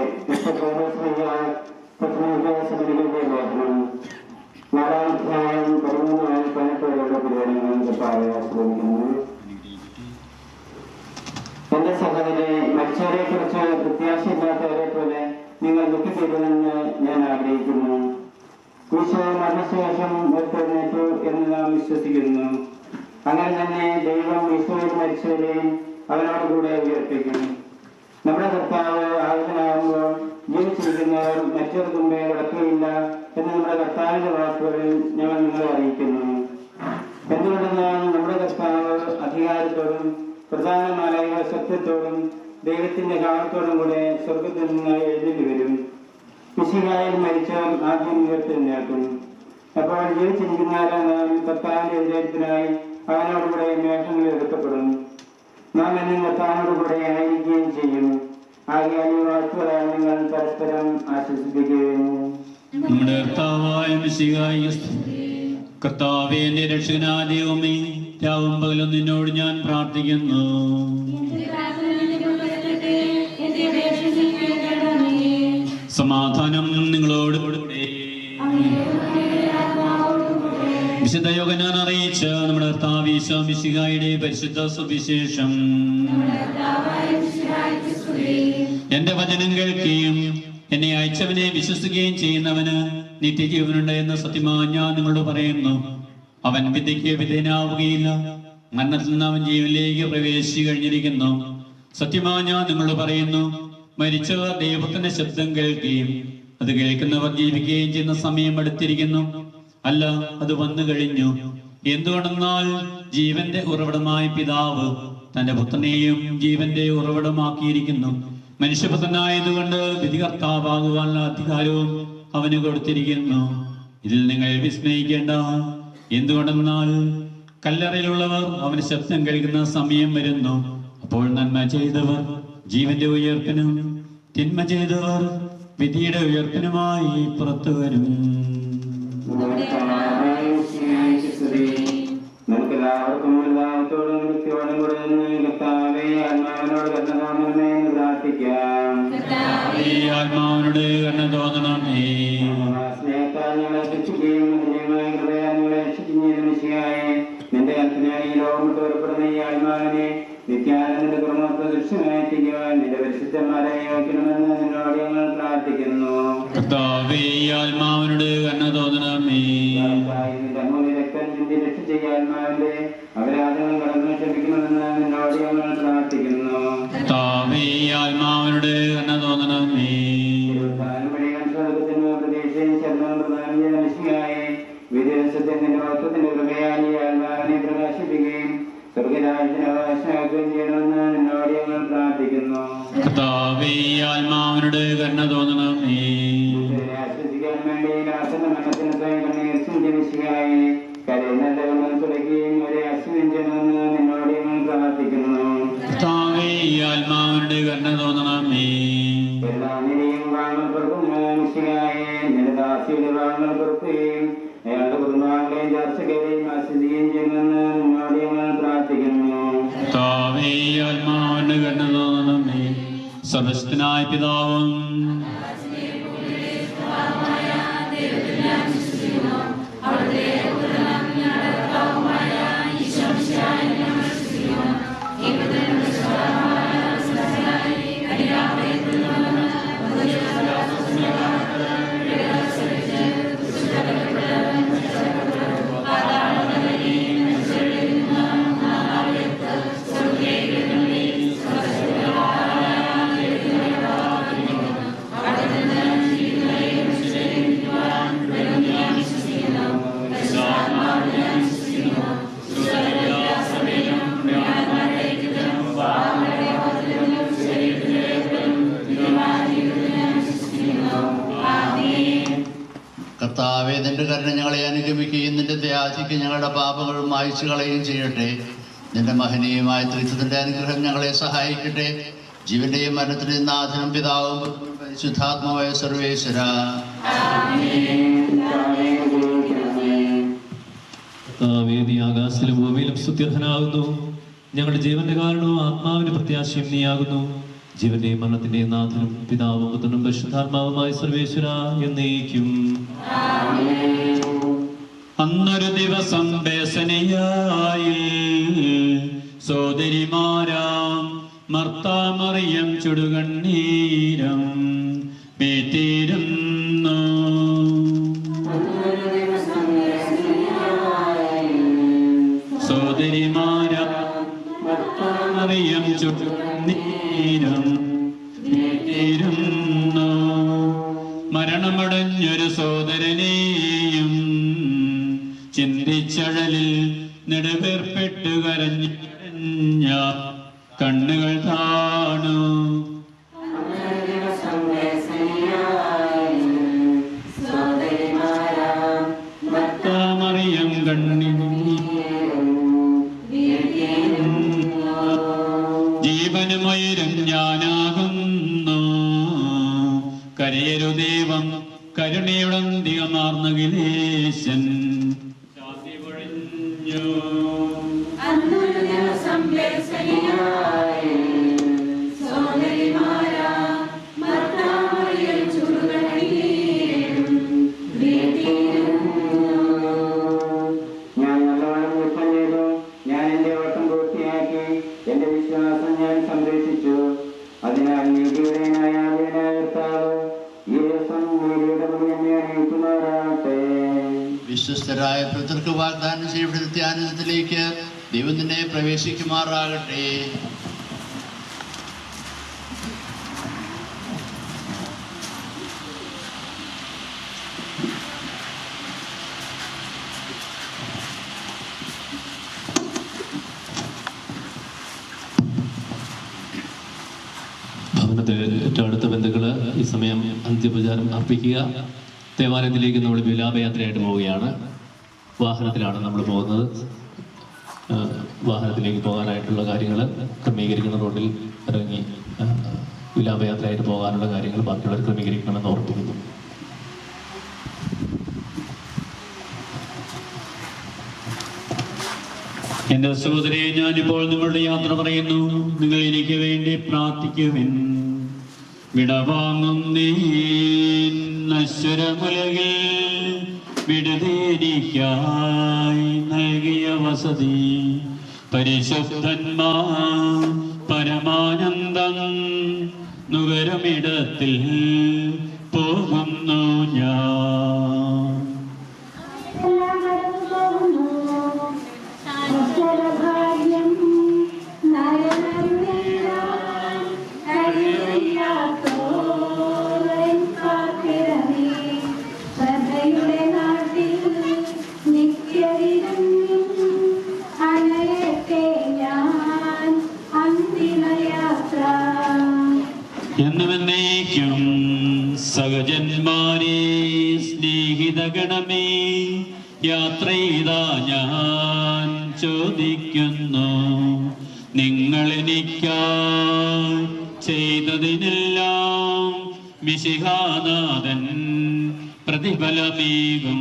നാലാധ്യായം 13-18 പരിപാടികൾ ആശ്രമിക്കുന്നു. എന്റെ സഹോദരനെ, മരിച്ചവരെ കുറിച്ച് പ്രത്യാശയില്ലാത്തവരെ പോലെ നിങ്ങൾ ദുഃഖിക്കരുതെന്ന് ഞാൻ ആഗ്രഹിക്കുന്നു. ഈശോ മരണശേഷം ഉയർത്തെഴുന്നേറ്റു എന്ന് നാം വിശ്വസിക്കുന്നു. അങ്ങനെ തന്നെ ദൈവം ഈശോയിൽ മരിച്ചവരെയും അവനോടുകൂടെ ഉയർപ്പിക്കും. നമ്മുടെ കർത്താവ് ആഗതനാകുമ്പോൾ ജീവിച്ചിരിക്കുന്നവർ മറ്റൊരു മുമ്പേ കിടക്കുകയില്ല എന്ന് നമ്മുടെ കർത്താവിന്റെ വാക്കുകളിൽ ഞങ്ങൾ നിങ്ങളെ അറിയിക്കുന്നു. എന്തുകൊണ്ടെന്നാൽ നമ്മുടെ കർത്താവ് അധികാരത്തോടും പ്രധാനമായ സത്യത്തോടും ദൈവത്തിന്റെ കാലത്തോടും കൂടെ സ്വർഗത്തിൽ നിന്ന് എഴുന്നേറ്റ് വരും. മിശിഹായിൽ മരിച്ചവർ ആദ്യം ഉയർത്തെഴുന്നേൽക്കും. അപ്പോൾ ജീവിച്ചിരിക്കുന്നവരെ നാം കർത്താവിന്റെ എതിരേൽപ്പിനായി അവനോടുകൂടെ മേഘങ്ങളിൽ എടുക്കപ്പെടും. നാം എന്നും കർത്താവിനോടുകൂടെ ആയിരിക്കുകയും ചെയ്യും. ആകയാൽ ഈ വാക്കുകളാൽ നിങ്ങൾ പരസ്പരം ആശ്വസിപ്പിക്കുകയും. നമ്മുടെ കർത്താവായ മിശിഹായെ കർത്താവേ, എന്റെ രക്ഷകനാദൈവമേ, രാവും പകലും നിന്നോട് ഞാൻ പ്രാർത്ഥിക്കുന്നു. എന്റെ സമാധാനം നിങ്ങളോട് കൂടെ. വിശുദ്ധ യോഹന്നാൻ അറിയിച്ച നമ്മുടെ കർത്താവ് ഈശോ മിശിഹായുടെ പരിശുദ്ധ സുവിശേഷം. എന്റെ വചനം കേൾക്കുകയും എന്നെ അയച്ചവനെ വിശ്വസിക്കുകയും ചെയ്യുന്നവന് നിത്യജീവനുണ്ട് എന്ന സത്യമായി ഞാൻ നിങ്ങളോട് പറയുന്നു. അവൻ വിധിക്ക് വിധേയനാവുകയില്ല, മരണത്തിൽ നിന്ന് അവൻ ജീവനിലേക്ക് പ്രവേശിച്ചു കഴിഞ്ഞിരിക്കുന്നു. സത്യമായി ഞാൻ നിങ്ങളോട് പറയുന്നു, മരിച്ചവർ ദൈവത്തിന്റെ ശബ്ദം കേൾക്കുകയും അത് കേൾക്കുന്നവർ ജീവിക്കുകയും ചെയ്യുന്ന സമയം അടുത്തിരിക്കുന്നു. അല്ല, അത് വന്നു കഴിഞ്ഞു. എന്തുകൊണ്ടെന്നാൽ ജീവന്റെ ഉറവിടമായ പിതാവ് തന്റെ പുത്രനെയും ജീവന്റെ ഉറവിടമാക്കിയിരിക്കുന്നു. മനുഷ്യപുത്രനായതുകൊണ്ട് വിധികർത്താവാകുവാനുള്ള അധികാരവും അവന് കൊടുത്തിരിക്കുന്നു. ഇതിൽ നിങ്ങൾ വിസ്മയിക്കേണ്ട. എന്തുകൊണ്ടെന്നാൽ കല്ലറയിലുള്ളവർ അവന് ശബ്ദം കേൾക്കുന്ന സമയം വരുന്നു. അപ്പോൾ നന്മ ചെയ്തവർ ജീവന്റെ ഉയർപ്പിനും തിന്മ ചെയ്തവർ വിധിയുടെ ഉയർപ്പിനുമായി പുറത്തു വരും. നമുക്കെല്ലാവർക്കും എല്ലാത്തോടും വ്യക്തിയോടും കൂടെ കർത്താവേ ആത്മാവിനോട് കരുണ തോന്നണമേ എന്ന് പ്രാർത്ഥിക്കാം. ആത്മാവിനോട് കരുണ തോന്നണമേ. സ്നേഹത്താൽ ഞങ്ങളെ ശിക്ഷിക്കുകയും ഞങ്ങളെ രക്ഷിക്കുകയും നിന്റെ കൽപ്പനയായി ഈ ലോകം വിട്ട് പുറപ്പെടുന്ന ഈ ആത്മാവിനെ നിത്യാനന്ദന്റെ കുടുംബത്തെ ദൃശ്യമായിരിക്കുവാൻ നിന്റെ പരിശുദ്ധന്മാരെ യോഗ്യണമെന്ന് നിന്നോട് ഞങ്ങൾ പ്രാർത്ഥിക്കുന്നു. കർത്താവേ ആത്മാവിനോട് കരുണ തോന്നണമേ. രക്തം ചിന്തി രക്ഷിച്ച ആത്മാവിന്റെ അപരാധങ്ങൾ കടന്നു ക്ഷമിക്കണമെന്ന് നിന്നോട് ഞങ്ങൾ പ്രാർത്ഥിക്കുന്നു. കർത്താവേ ആത്മാവിനോട് കരുണ തോന്നണമേ. പ്രതീക്ഷയും ശരണവും പ്രധാനം ചെയ്ത മിശിഹായെ വിദ്യാസത്തിന്റെ മഹത്വത്തിന്റെ കൃപയാൽ ഈ ആത്മാവിനെ പ്രകാശിപ്പിക്കുകയും സ്വർഗരാജ്യത്തിന് അവകാശമാക്കുകയും ചെയ്യണമെന്ന് നിന്നോട് ഞങ്ങൾ പ്രാർത്ഥിക്കുന്നു. കർത്താവേ ആത്മാവിനോട് കരുണ തോന്നണമേ. ആശ്വസിക്കാൻ വേണ്ടി ആസന്ന മരണത്തിന് സ്വയം കണ്ണീർച്ചും മിശിഹായെ കരയുന്നവരുടെ കണ്ണുകൾ തുടയ്ക്കുകയും അവരെ ആശ്വസിക്കണമെന്ന് നിന്നോട് ഞങ്ങൾ പ്രാർത്ഥിക്കുന്നു. കർത്താവേ ആത്മാവിനോട് കരുണ തോന്നണമേ. എല്ലാ നിലയും വാങ്ങൽ പുറത്തുന്ന മിശിഹായെ നിന്റെ ദാസിയുടെ വാങ്ങൽ പുറത്തുകയും അയാളുടെ കുടുംബാംഗങ്ങളെയും ചർച്ചകളെയും ആശ്വസിക്കുകയും ചെയ്യുമെന്ന് നിന്നോട് ഞങ്ങൾ പ്രാർത്ഥിക്കുന്നു. കർത്താവേ ആത്മാവിനോട് കരുണ തോന്നണമേ. സർവശക്തനായ പിതാവും കർത്താവേ, നിന്റെ കരുണ ഞങ്ങളെ അനുഗമിക്കുകയും നിന്റെ ദയാശിക്ക് ഞങ്ങളുടെ പാപങ്ങൾ മായ്ച്ചു കളയുകയും ചെയ്യട്ടെ. നിന്റെ മഹനീയമായ ത്രിത്വത്തിന്റെ അനുഗ്രഹം ഞങ്ങളെ സഹായിക്കട്ടെ. ജീവന്റെയും മരണത്തിന്റെയും നാഥനും പിതാവും പരിശുദ്ധാത്മാവായ സർവേശ്വര. വേദി ആകാശത്തിലും ഭൂമിയിലും സ്തുത്യർഹനാകുന്നു. ഞങ്ങളുടെ ജീവന്റെ കാരണവും ആത്മാവിന്റെ പ്രത്യാശയും നീയാകുന്നു. ജീവന്റെയും മരണത്തിന്റെയും നാഥനും പിതാവും പുത്രനും പരിശുദ്ധാത്മാവുമായ സർവേശ്വര എന്നേക്കും. അന്നൊരു ദിവസം ബേസനിയായി സോദരിമാരാം മർത്താമറിയം ചുടുകണ്ണീരം വീട്ടിരുന്നു. സോദരിമാരാം മർത്താമറിയം ചുടുകണ്ണീരം വീട്ടിരുന്നു. മരണമടഞ്ഞൊരു സോദരനെയും ചിന്തിച്ചഴലിൽ നെടുവേർപ്പെട്ട് കരഞ്ഞ കണ്ണുകൾ കാണു. മറിയം കണ്ണി ജീവനുമയരും ഞാനാകുന്നു. കരയരുദേവം കരുണയുടന്തികമാർന്ന ഗിലേശൻ ശാന്തി പൊഴിഞ്ഞു. സോദരിമാരാ മർത്താമറിയം ചുടുകണ്ണീരം ഞങ്ങളായ പിതൃക്ക് വാഗ്ദാനം ചെയ്യപ്പെട്ട നിത്യാനന്ദത്തിലേക്ക് ദൈവം നിന്നെ പ്രവേശിക്കുമാറാകട്ടെ. ഭവനത്തിലെ ഏറ്റവും അടുത്ത ബന്ധുക്കൾ ഈ സമയം അന്ത്യോപചാരം അർപ്പിക്കുക. ദേവാലയത്തിലേക്ക് നമ്മൾ വിലാപയാത്രയായിട്ട് പോവുകയാണ്. വാഹനത്തിലാണ് നമ്മൾ പോകുന്നത്. വാഹനത്തിലേക്ക് പോകാനായിട്ടുള്ള കാര്യങ്ങൾ ക്രമീകരിക്കുന്ന റോഡിൽ ഇറങ്ങി വിലാപയാത്രയായിട്ട് പോകാനുള്ള കാര്യങ്ങൾ ബാക്കിയുള്ളവർ ക്രമീകരിക്കണമെന്ന് ഓർപ്പിക്കുന്നു. എന്റെ സഹോദരയെ, ഞാനിപ്പോൾ നിങ്ങളുടെ യാത്ര പറയുന്നു. നിങ്ങൾ എനിക്ക് വേണ്ടി പ്രാർത്ഥിക്കുവിൻ. വിടവാങ്ങുന്നേ നശ്വരമുലകിൽ വിടുതേനിക്കായി നൽകിയ വസതി പരിശുദ്ധന്മാർ പരമാനന്ദം നുകരുമിടത്തിൽ പോകുന്നു ഞാൻ. എന്നുമെന്നേക്കും സഹജന്മാരെ സ്നേഹിതഗണമേ, യാത്ര ചെയ്താ ഞാൻ ചോദിക്കുന്നു, നിങ്ങളെനിക്കായി ചെയ്തതിനെല്ലാം മിശിഹാനാഥൻ പ്രതിഫലമേകും.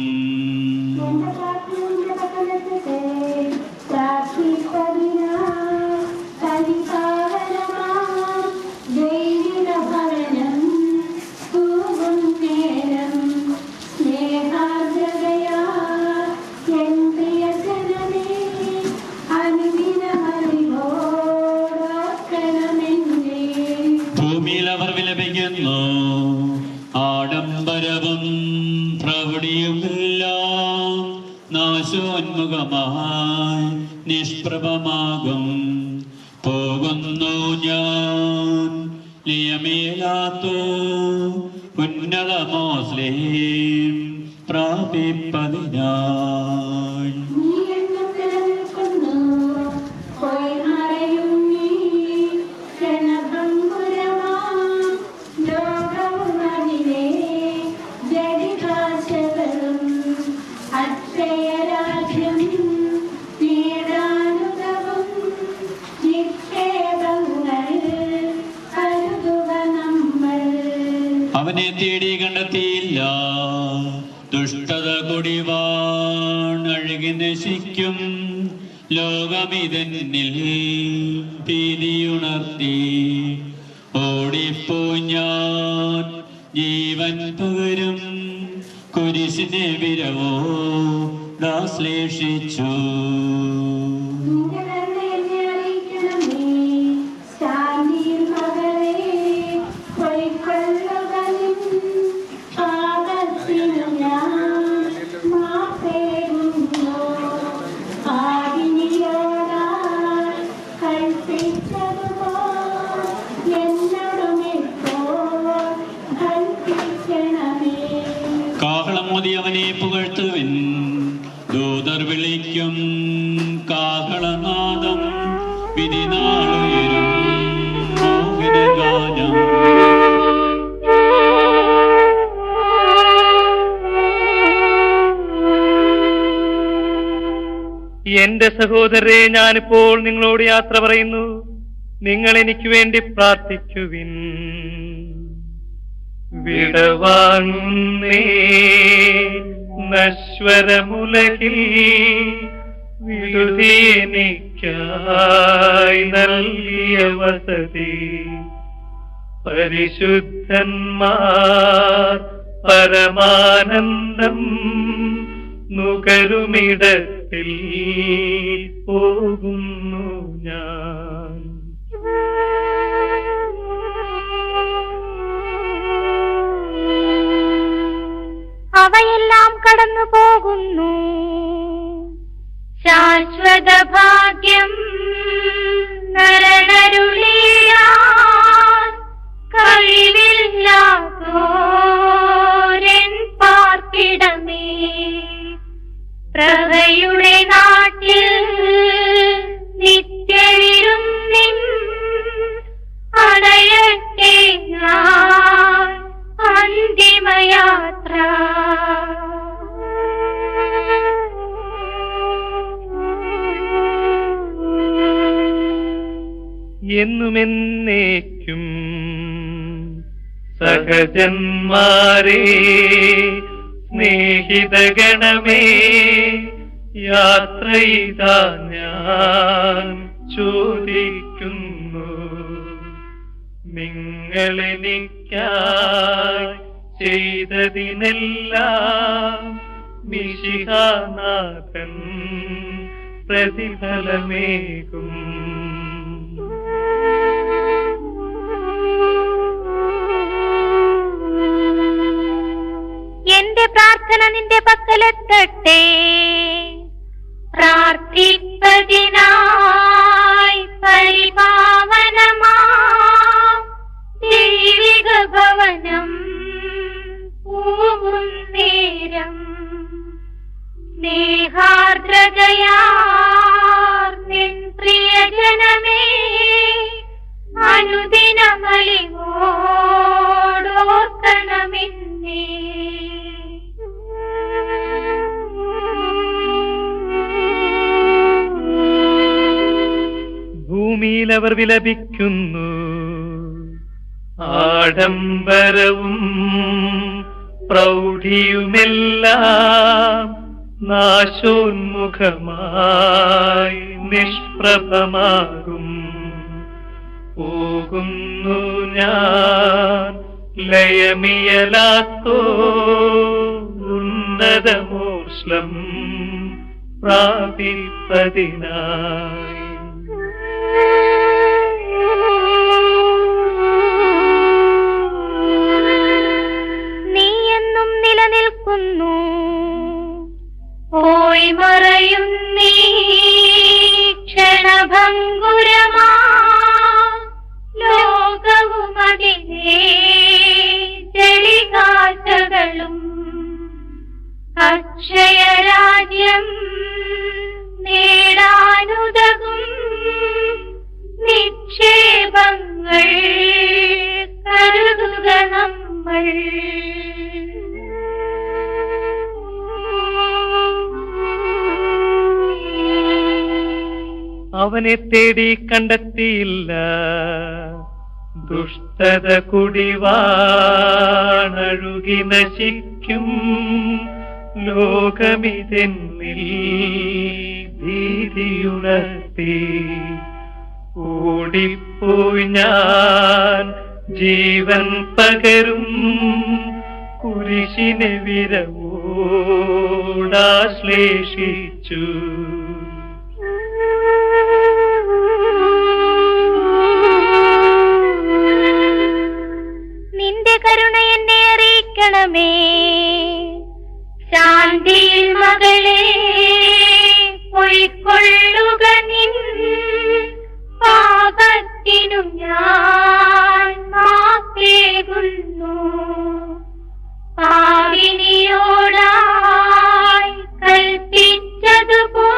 ഭൂമിയിൽ അവർ വിലപിക്കുന്നു, ആഡംബരവും പ്രൗഢിയുമെല്ലാം നാശോന്മുഖമായി നിഷ്പ്രഭമാകും. പോകുന്നു ഞാൻ നിയമേലാത്തോ ഉന്നതമോസ്ലേം പ്രാപിപ്പതിനായി. അവനെ തേടി കണ്ടെത്തിയില്ല, ദുഷ്ടത കൊടിവാണഴുകി നശിക്കും. ലോകമിതെന്നിൽ ഭീതിയുണർത്തി ഓടിപ്പോയി ഞാൻ ജീവൻ പകരും. കുരിശിനെ വിരവോ ശ്ലേഷിച്ചു. കാഹളമോതി അവനെ പുകഴ്ത്തുവിൻ, ദൂതർ വിളിക്കും കാഹളനാദം, വിധിനാളുയരും മോഹിതഗാനം. എന്റെ സഹോദരരെ, ഞാനിപ്പോൾ നിങ്ങളോട് യാത്ര പറയുന്നു. നിങ്ങൾ എനിക്ക് വേണ്ടി പ്രാർത്ഥിക്കുവിൻ. വിടവാങ്ങുന്നേ നശ്വരമുലകിൽ വിടുതിയെനിക്കായി നൽകിയ വസതി പരിശുദ്ധന്മാർ പരമാനന്ദം നുകരുമിടത്തിൽ പോകുന്നു ഞാൻ. അവയെല്ലാം കടന്നു പോകുന്നു. ശാശ്വത ഭാഗ്യം നരനരുളിയാൻ കഴിവില്ലാത്തോരൻ പാർപ്പിടമേ, പ്രഭയുടെ നാട്ടിൽ നിത്യവിരുന്നിൻ അണയട്ടെ ഞാൻ അന്തിമയാത്ര. എന്നുമെന്നേക്കും സഹജന്മാരേ സ്നേഹിതഗണമേ, യാത്ര ഇതാ ഞാൻ ചോദിക്കുന്നു. നിങ്ങളെനിക്കായി ചെയ്തതിനെല്ലാം മിശിഹാനാഥൻ പ്രതിഫലമേകും. എന്റെ പ്രാർത്ഥന നിന്റെ പക്കലെത്തട്ടെ, പ്രാർത്ഥിപ്പതിനായി പരിപാവനമാ ദൈവിക ഭവനം പൂവും നേരം. സ്നേഹാർദ്രതയാർ നിൻ പ്രിയജനമേ, അനുദിനമലിവോടോർക്കണമെന്നേ. ഭൂമിയിൽ അവർ വിലപിക്കുന്നു, ആഡംബരവും പ്രൗഢിയുമെല്ലാം നാശോന്മുഖമായി നിഷ്പ്രഭമാകും. പോകുന്നു ഞാൻ ലയമിയലാത്തോ ഉന്നതമോഷ്ലം പ്രാപിപ്പതിനായി. നീ എന്നും നിലനിൽക്കുന്നു, പോയി മറയുന്നീ ക്ഷണഭംഗുരമാ ലോകവും അതിനെ ചെളികാറ്റകളും. അക്ഷയരാജ്യം നേടാനുതകും നിക്ഷേപങ്ങൾ കരുതുക നമ്മൾ. അവനെ തേടി കണ്ടെത്തിയില്ല, ദുഷ്ടത കുടിവാണഴുകി നശിക്കും. ലോകമിതെന്നിൽ ഭീതിയുണർത്തി, ഓടിപ്പോയി ഞാൻ ജീവൻ പകരും കുരിശിനെ വിരവോടാശ്ലേഷിച്ചു. നിന്റെ കരുണ എന്നെ അറിയിക്കണമേ, ശാന്തിയിൽ മകളെ പൊയ്ക്കൊള്ളുക നിൻ പാപത്തിനു ഞാൻ മാപ്പേകുന്നു. പാവിനിയോടായി കൽപ്പിച്ചതുപോൽ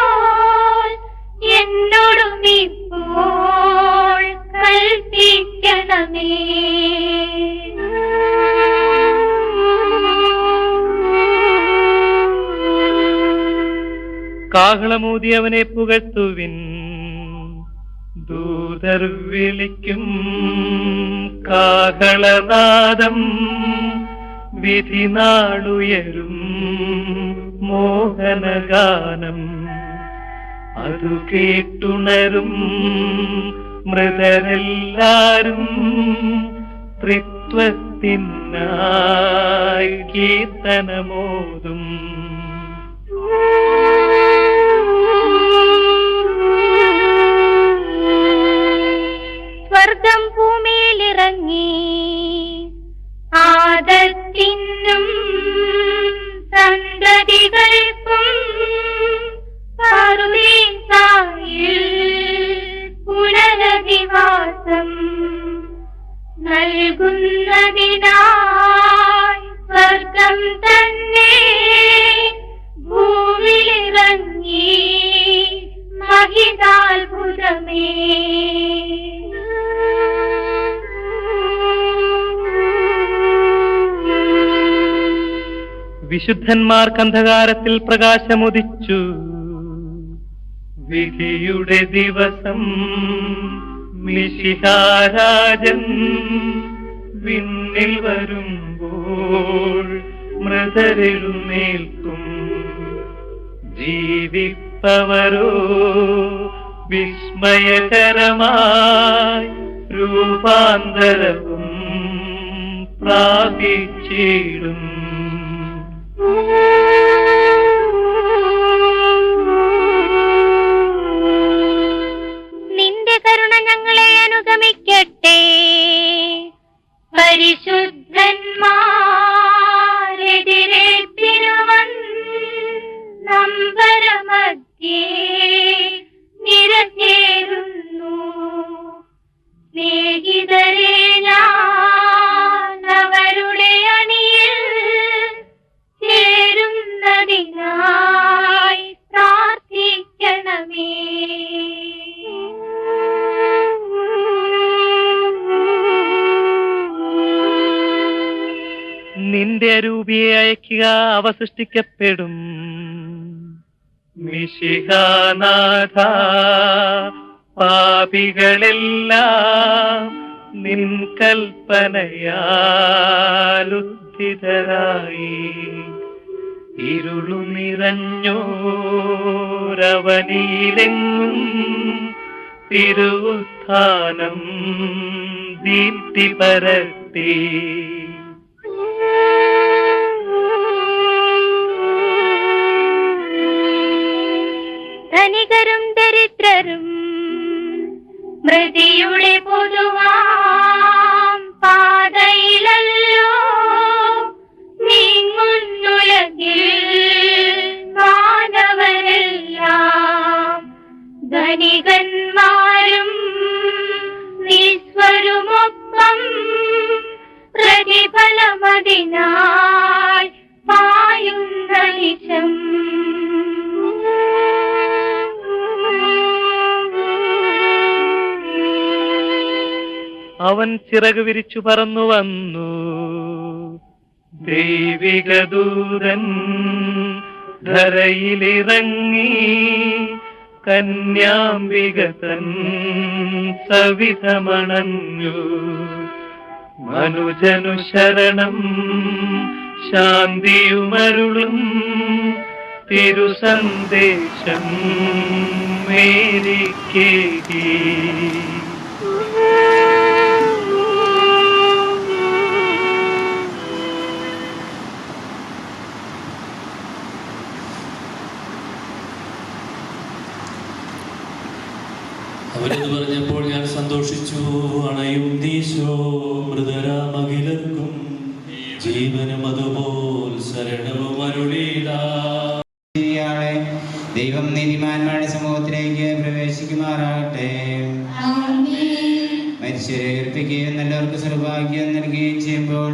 എന്നോടും ഇപ്പോൾ കൽപ്പിക്കണമേ. കാഹളമൂതി അവനെ പുകഴ്ത്തുവിൻ, ദൂതർ വിളിക്കും കാഹളനാദം. വിധി നാളുയരും മോഹനഗാനം, അതു കേട്ടുണരും മൃതരെല്ലാരും. ത്രിത്വത്തിനായി കീർത്തനമോതും. സ്വർഗം ഭൂമിയിലിറങ്ങി ആദത്തിനും സന്തതി പ്രാർത്ഥിക്കണമേ. വിശുദ്ധന്മാർക്ക് അന്ധകാരത്തിൽ പ്രകാശമുദിച്ചു. വിധിയുടെ ദിവസം മിശിഹാരാജൻ വിണ്ണിൽ വരുമ്പോൾ മൃതരെഴുന്നേൽക്കും. ജീവിപ്പവരോ വിസ്മയകരമായി രൂപാന്തരവും പ്രാപിച്ചിടും. നിന്റെ കരുണ ഞങ്ങളെ അനുഗമിക്കട്ടെ. പരിശുദ്ധന്മാരെതിരേൽപ്പിനുവൻ നമ്പരമധ്യേ നിരഞ്ഞേറുന്നു. സ്നേഹിതരെ ഞാൻ അവരുടെ അണിയിൽ ചേരുന്നതിനായി പ്രാർത്ഥിക്കണമേ. നിന്റെ അരൂപിയെ അയക്കുക, അവ സൃഷ്ടിക്കപ്പെടും. മിശിഹാനാഥ, പാപികളെല്ലാം നിൻ കൽപ്പനയാലുദ്ധിതരായി ഇരുളു നിറഞ്ഞോരവനിയിലെങ്ങും തിരുവുത്ഥാനം ദീപ്തി പരത്തി. ധനികരും ദരിദ്രരും മൃതിയുടെ പൊതുവാം പാതയിലല്ലോ നീങ്ങുന്നുലകിൽ മാനവരെല്ലാം. ധനികന്മാരും നിസ്വരുമൊപ്പം പ്രതിഫലമതിനായി പായുന്ന നിശം. അവൻ ചിറക് വിരിച്ചു പറന്നു വന്നു. ദൈവിക ദൂതൻ ധരയിലിറങ്ങി കന്യാംബിക തൻ സവിധമണഞ്ഞു. മനുജനു ശരണം ശാന്തിയുമരുളും തിരുസന്ദേശം മേരിക്കേകി. അവരത് പറഞ്ഞപ്പോൾ ഞാൻ സന്തോഷിച്ചു. അണയും ദീശോ മൃതരാമകിലർക്കും ജീവനും അതുപോൽ ശരണവും അരുളിയിടാളെ. ദൈവം നീതിമാന്മാരുടെ സമൂഹത്തിലേക്ക് പ്രവേശിക്കുമാറാകട്ടെ. മരിച്ചവരെ ഉയർപ്പിക്കുകയും നല്ലവർക്ക് സൗഭാഗ്യം നൽകുകയും ചെയ്യുമ്പോൾ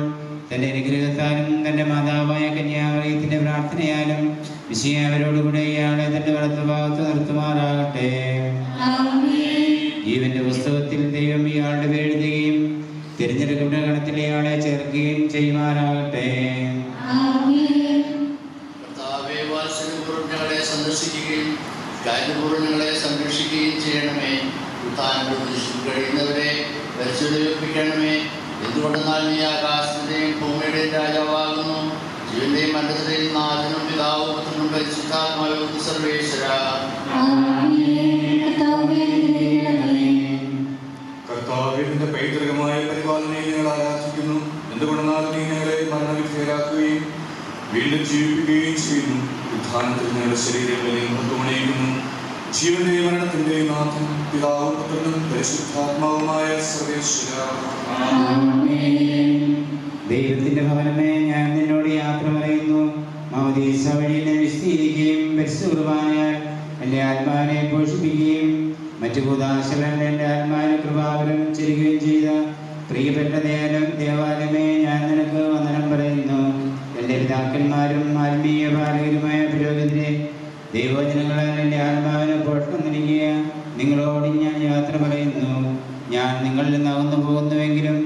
തന്റെ അനുഗ്രഹത്താലും തന്റെ മാതാവായ കന്യാമറിയത്തിന്റെ പ്രാർത്ഥനയാലും വിശിയ അവരോടുകൂടെ ഇയാളെ തന്റെ വലത്തുഭാഗത്ത് നിർത്തുമാറാകട്ടെ. ജീവന്റെ പുസ്തകത്തിൽ ദൈവം ഇയാളുടെ പേര് എഴുതുകയും തിരഞ്ഞെടുക്കപ്പെട്ട ഗണത്തിൽ ഇയാളെ ചേർക്കുകയും ചെയ്യുമാറാകട്ടെ. ഞങ്ങളെ സന്ദർശിക്കുകയും കാര്യപൂർവ്വം ഞങ്ങളെ സംരക്ഷിക്കുകയും ചെയ്യണമേ. കഴിയുന്നവരെ പരിശോധിപ്പിക്കണമേ. എന്തുകൊണ്ടെന്നാൽ നീ ആകാശത്തിന്റെയും ഭൂമിയുടെയും രാജാവാകുന്നു. ജീവന്റെയും മരണത്തിന്റെയും നാഥനും പിതാവും പുത്രനും പരിശുദ്ധാത്മാവും സർവേശ്വര. കർത്താവിന്റെ പൈതൃകമായ പരിപാലനയെ ഞങ്ങൾ ആരാധിക്കുന്നു. എന്തുകൊണ്ടെന്നാൽ നീ ഞങ്ങളെ മരണവിധേയരാക്കുകയും വീണ്ടും ജീവിപ്പിക്കുകയും ചെയ്യുന്നു. ഉത്ഥാനത്തിൽ ഞങ്ങളുടെ ശരീരങ്ങളെ മൃത്യുമണിയിക്കുന്നു. ജീവന്റെയും മരണത്തിന്റെയും നാഥൻ പിതാവും പുത്രനും പരിശുദ്ധാത്മാവുമായ സർവേശ്വര. ദൈവത്തിന്റെ ഭവനമേ, ഞാൻ നിന്നോട് യാത്ര പറയുന്നു. മൗദീസ വഴി എന്നെ വിശദീകരിക്കുകയും പരിശുദ്ധ കുർബാനയാൽ എൻ്റെ ആത്മാവിനെ പോഷിപ്പിക്കുകയും മറ്റു കൂദാശകൾ എൻ്റെ ആത്മാവിന് കൃപാവരം ചെയ്യുകയും ചെയ്ത പ്രിയപ്പെട്ട ദേവാലയമേ, ഞാൻ നിനക്ക് വന്ദനം പറയുന്നു. എൻ്റെ പിതാക്കന്മാരും ആത്മീയ പാലകരുമായ പുരോഹിതരെ, ദൈവജനങ്ങളാൽ എൻ്റെ ആത്മാവിനെ പോഷണം നൽകിയ നിങ്ങളോട് ഞാൻ യാത്ര പറയുന്നു. ഞാൻ നിങ്ങളിൽ നിന്ന് അകന്നു പോകുന്നുവെങ്കിലും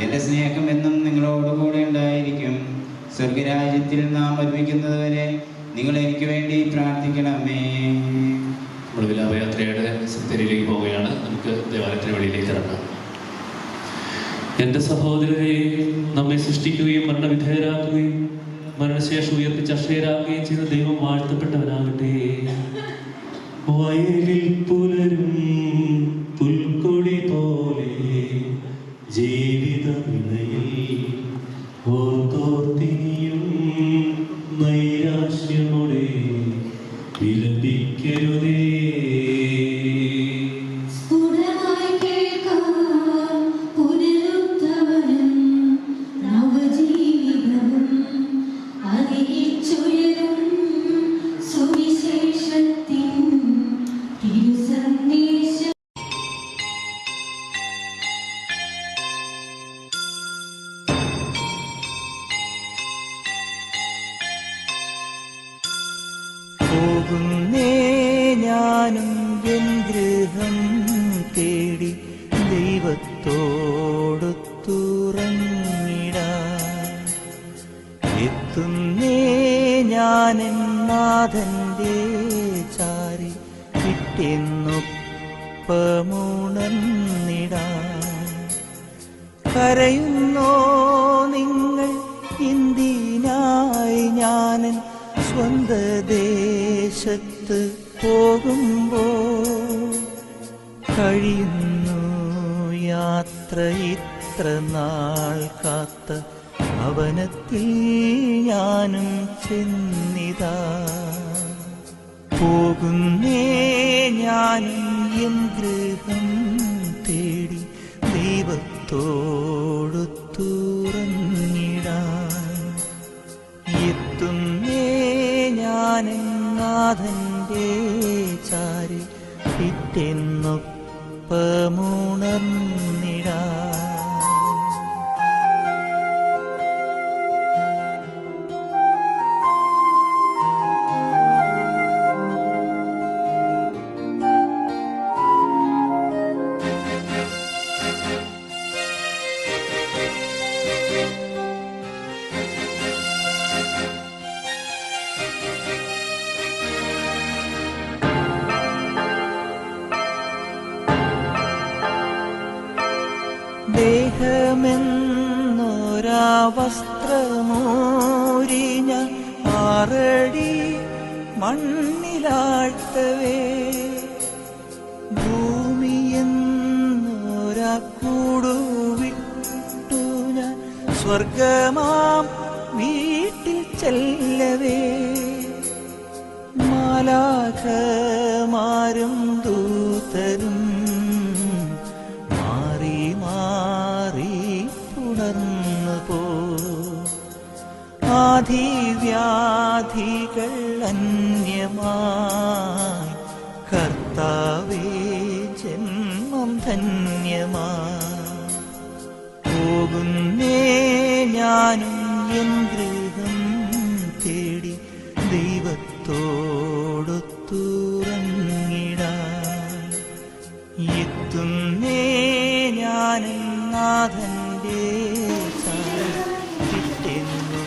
എൻ്റെ സ്നേഹം എന്നും നിങ്ങളോട് കൂടെ ഉണ്ടായിരിക്കും. സ്വർഗരാജ്യത്തിൽ നാം ഒരുമിക്കുന്നത് വരെ നിങ്ങൾ എനിക്ക് വേണ്ടി പ്രാർത്ഥിക്കണമേ. നമ്മൾ വിലാപയാത്രയുടെ സെമിത്തേരിയിലേക്ക് പോവുകയാണ്. നമുക്ക് ദേവാലയത്തിന് വെളിയിലേക്ക് ഇറങ്ങാം. എൻ്റെ സഹോദരരെ, നമ്മെ സൃഷ്ടിക്കുകയും മരണവിധേയരാക്കുകയും മരണശേഷം ഉയർപ്പിച്ച് അക്ഷയരാക്കുകയും ചെയ്ത ദൈവം വാഴ്ത്തപ്പെട്ടവനാകട്ടെ. വയലിൽ പുലരും പുൽക്കൊടി പോലെ ജീവിതവിളയിൽ ഓർത്തോർത്തിനിയും നൈരാശ്യമോടെ വിലപിക്കരുതേ. പോകുന്നേ ഞാനും എൻ ഗൃഹം തേടി ദൈവത്തോടൊത്തുറങ്ങിടാൻ. എത്തുന്നേ ഞാനെൻ നാഥന്റെ ചാരി കിട്ടിയെന്നൊപ്പമുണർന്നിടാൻ. കരയുന്നോ നിങ്ങൾ എന്തിനായി ഞാനൻ സ്വന്ത ദേശത്ത് പോകുമ്പോൾ? കഴിയുന്നു യാത്ര ഇത്ര നാൾ കാത്ത ഭവനത്തിൽ ഞാനും ചെന്നിതാ. പോകുന്നേ ഞാനും എൻ ഗൃഹം തേടി ദൈവത്തോടൊത്തുറങ്ങിടാൻ. എത്തുന്നേ ഞാനെൻ നാഥന്റെ ചാരി പിറ്റെന്നൊപ്പമുണർന്നിടാൻ. ദേഹമെന്നൊരാ വസ്ത്രമൂരിഞ്ഞ 6 അടി മണ്ണിലാഴ്ത്തവേ, ഭൂമിയെന്നൊരാ കൂടുവിട്ടു ഞാൻ സ്വർഗമാം വീട്ടിൽ ചെല്ലവേ. മാലാഖമാരും ദൂതരും പോ. ആധിവ്യാധികൾ അന്യമായി കർത്താവേ ജന്മം ധന്യമായി. പോകുന്നേ ഞാനും എൻ ഗൃഹം തേടി ദൈവത്തോടൊത്തുറങ്ങിടാൻ. എത്തുന്നേ ഞാനും നാഥന്റെ കിട്ടുന്നു.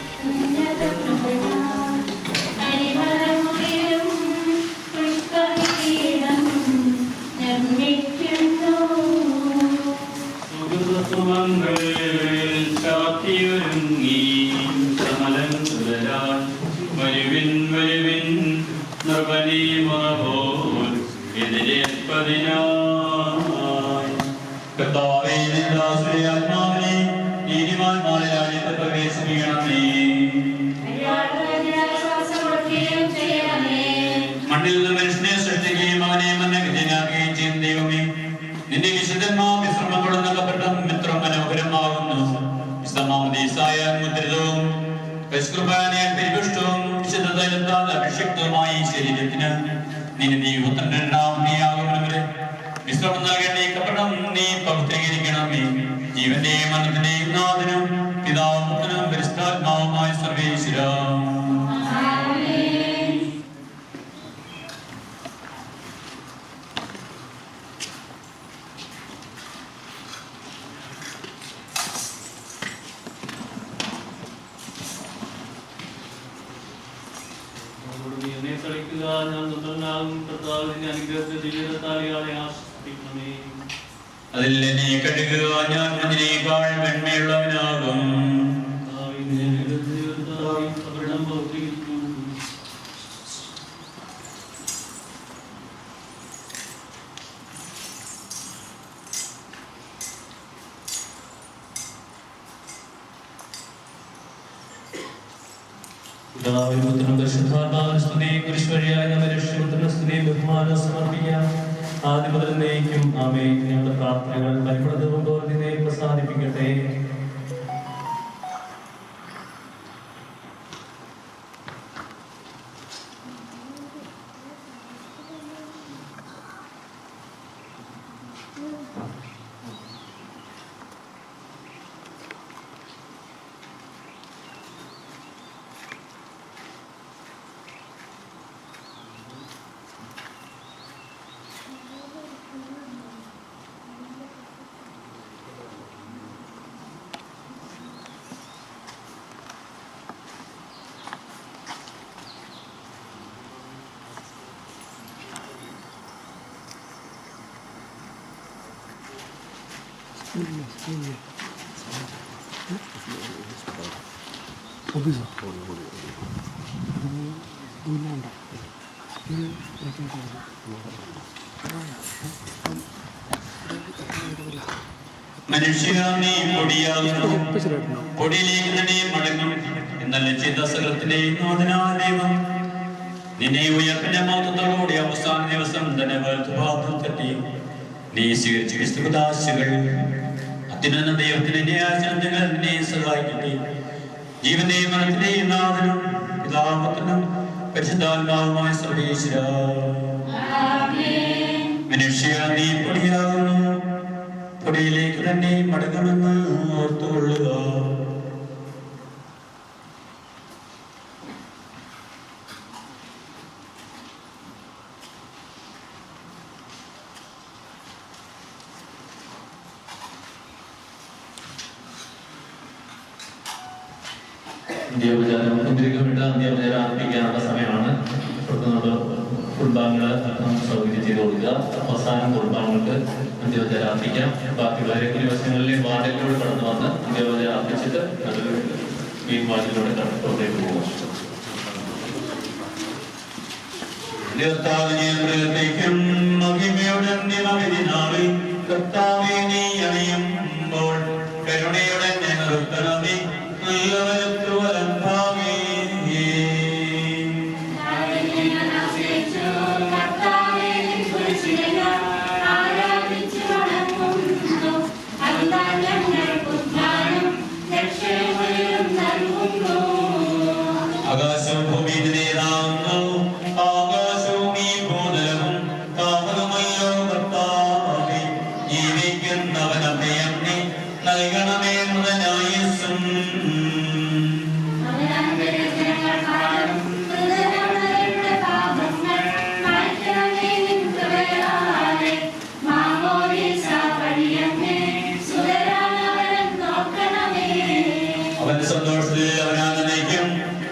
വരുവിൻ വരുവിൻ നിർബലീമോൽ എതിരേൽപ്പതിനായി. കർത്താവേ, ദാസരെ ആത്മാവിനെ നീതിമാന്മാരെ രാജ്യത്ത് പ്രവേശിപ്പിക്കണമേ. മണ്ണിൽ നിന്ന് മനുഷ്യനെ സൃഷ്ടിക്കുകയും അവനെ മന്നഗതിനാക്കുകയും ചെയ്യും ദൈവമേ, നിന്റെ വിശുദ്ധന്മാർ വിശ്രമം കൊടുക്കപ്പെട്ട മിത്രം മനോഹരമാകുന്നു. വിശുദ്ധമാമദീസായ മുദ്രിതവും പരിഷ്കൃതമായ പരിപുഷ്ടവും വിശുദ്ധതൈലത്താൽ അഭിഷിക്തവുമായ ഈ ശരീരത്തിന് നിന്റെ ദൈവത്തിന്റെ ആകുന്നവരെ വിശ്രമം നൽകേണ്ട കപടം നീ പവിത്രീകരിക്കണമേ. ജീവന്റെയും മരണത്തിന്റെയും നാഥനും പിതാവും പുത്രനും പരിശുദ്ധാത്മാവുമായ സർവേശ്വര. അതിൽ എന്നെ കഴുകുക, ഞാൻ അതിനേക്കാൾ നന്മയുള്ളവനാകും. ആദ്യം മുതൽ നയിക്കും ആമേൻ. ഞങ്ങളുടെ പ്രാർത്ഥനകൾ പരിമളവും തോന്നിനെ പ്രസാദിപ്പിക്കട്ടെ. മനുഷ്യ, നീ പൊടിയാകുന്നു, പൊടിയിലേക്ക് തന്നെ മടങ്ങും എന്നല്ല ചെയ്ത സകലത്തിന്റെ നാഥനായ ദൈവം നിന്നെ ഉയർപ്പിന്റെ മഹത്വത്തോടുകൂടി അവസാന ദിവസം തന്നെ വലതുഭാഗം തട്ടി നീ സ്വീകരിച്ച ക്രിസ്തുദാശകൾ അത്യുന്നത ദൈവത്തിന്റെ ന്യായാസനങ്ങൾ നിന്നെ സഹായിക്കട്ടെ. ജീവന്റെയും മരണത്തിന്റെയും നാഥനും പിതാപുത്രനും പരിശുദ്ധാത്മാവുമായ സർവേശ്വര. മനുഷ്യ, നീ പൊടിയാകുന്നു, പൊടിയിലേക്ക് തന്നെ മടങ്ങുമെന്ന് ഓർത്തുകൊള്ളുക. അന്ത്യോപചാരം അന്ത്യോപചാരം ആരംഭിക്കാനുള്ള സമയമാണ്. കുടുംബാംഗങ്ങൾ സൗകര്യം ചെയ്ത് കൊടുക്കുക. അവസാനം കുടുംബാംഗങ്ങൾക്ക് അന്ത്യോപചാരം ആരംഭിക്കാം. ബാക്കിയുള്ളവരെ ഇരുവശങ്ങളിലെ വാർഡിലൂടെ കടന്നു വന്ന് അന്ത്യോപചാരം ആരംഭിച്ചിട്ട് ഈ വാർഡിലൂടെ കടത്തോട്ടേക്ക് പോകും. മഹിമയുടെ നിമവിനാളിൽ കർത്താവേ നീ അണിയുമ്പോൾ കരുണയുടെ നിർത്തണമേ നല്ലവരത്തു വലംഭാവേ. ആകാശവും ഭൂമിയിലേതാകുന്നു, ആകാശവും ഈ ഭൂതലവും താമരമല്ലോ കർത്താവേ. ജീവിക്കുന്നവനഭയം നീ നൽകണമേ മൃതനായുസ്സും. അവന്റെ സന്തോഷത്തിൽ അവനാനന്ദിക്കും.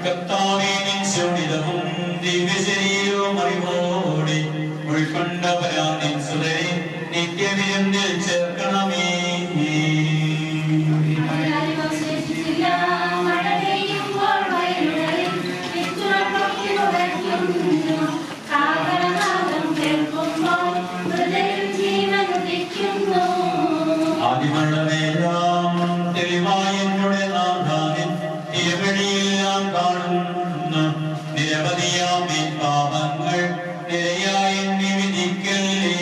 കർത്താവേ നിൻ ശോണിതവും ദിവ്യശരീരവും അറിവോടെ ഉൾക്കൊണ്ടവരാ നിൻ സുതരെ നിത്യവിരുന്നിൽ ചേർക്കണമേ. ആദിമണ്ഡലമെല്ലാം തെളിവായ എന്നോട് നാഥാവിൻ തിരുവഴിയെല്ലാം കാണുന്നു. നിരവധിയാമേ പാപങ്ങൾ നിരയായി വിധിക്കല്ലേ.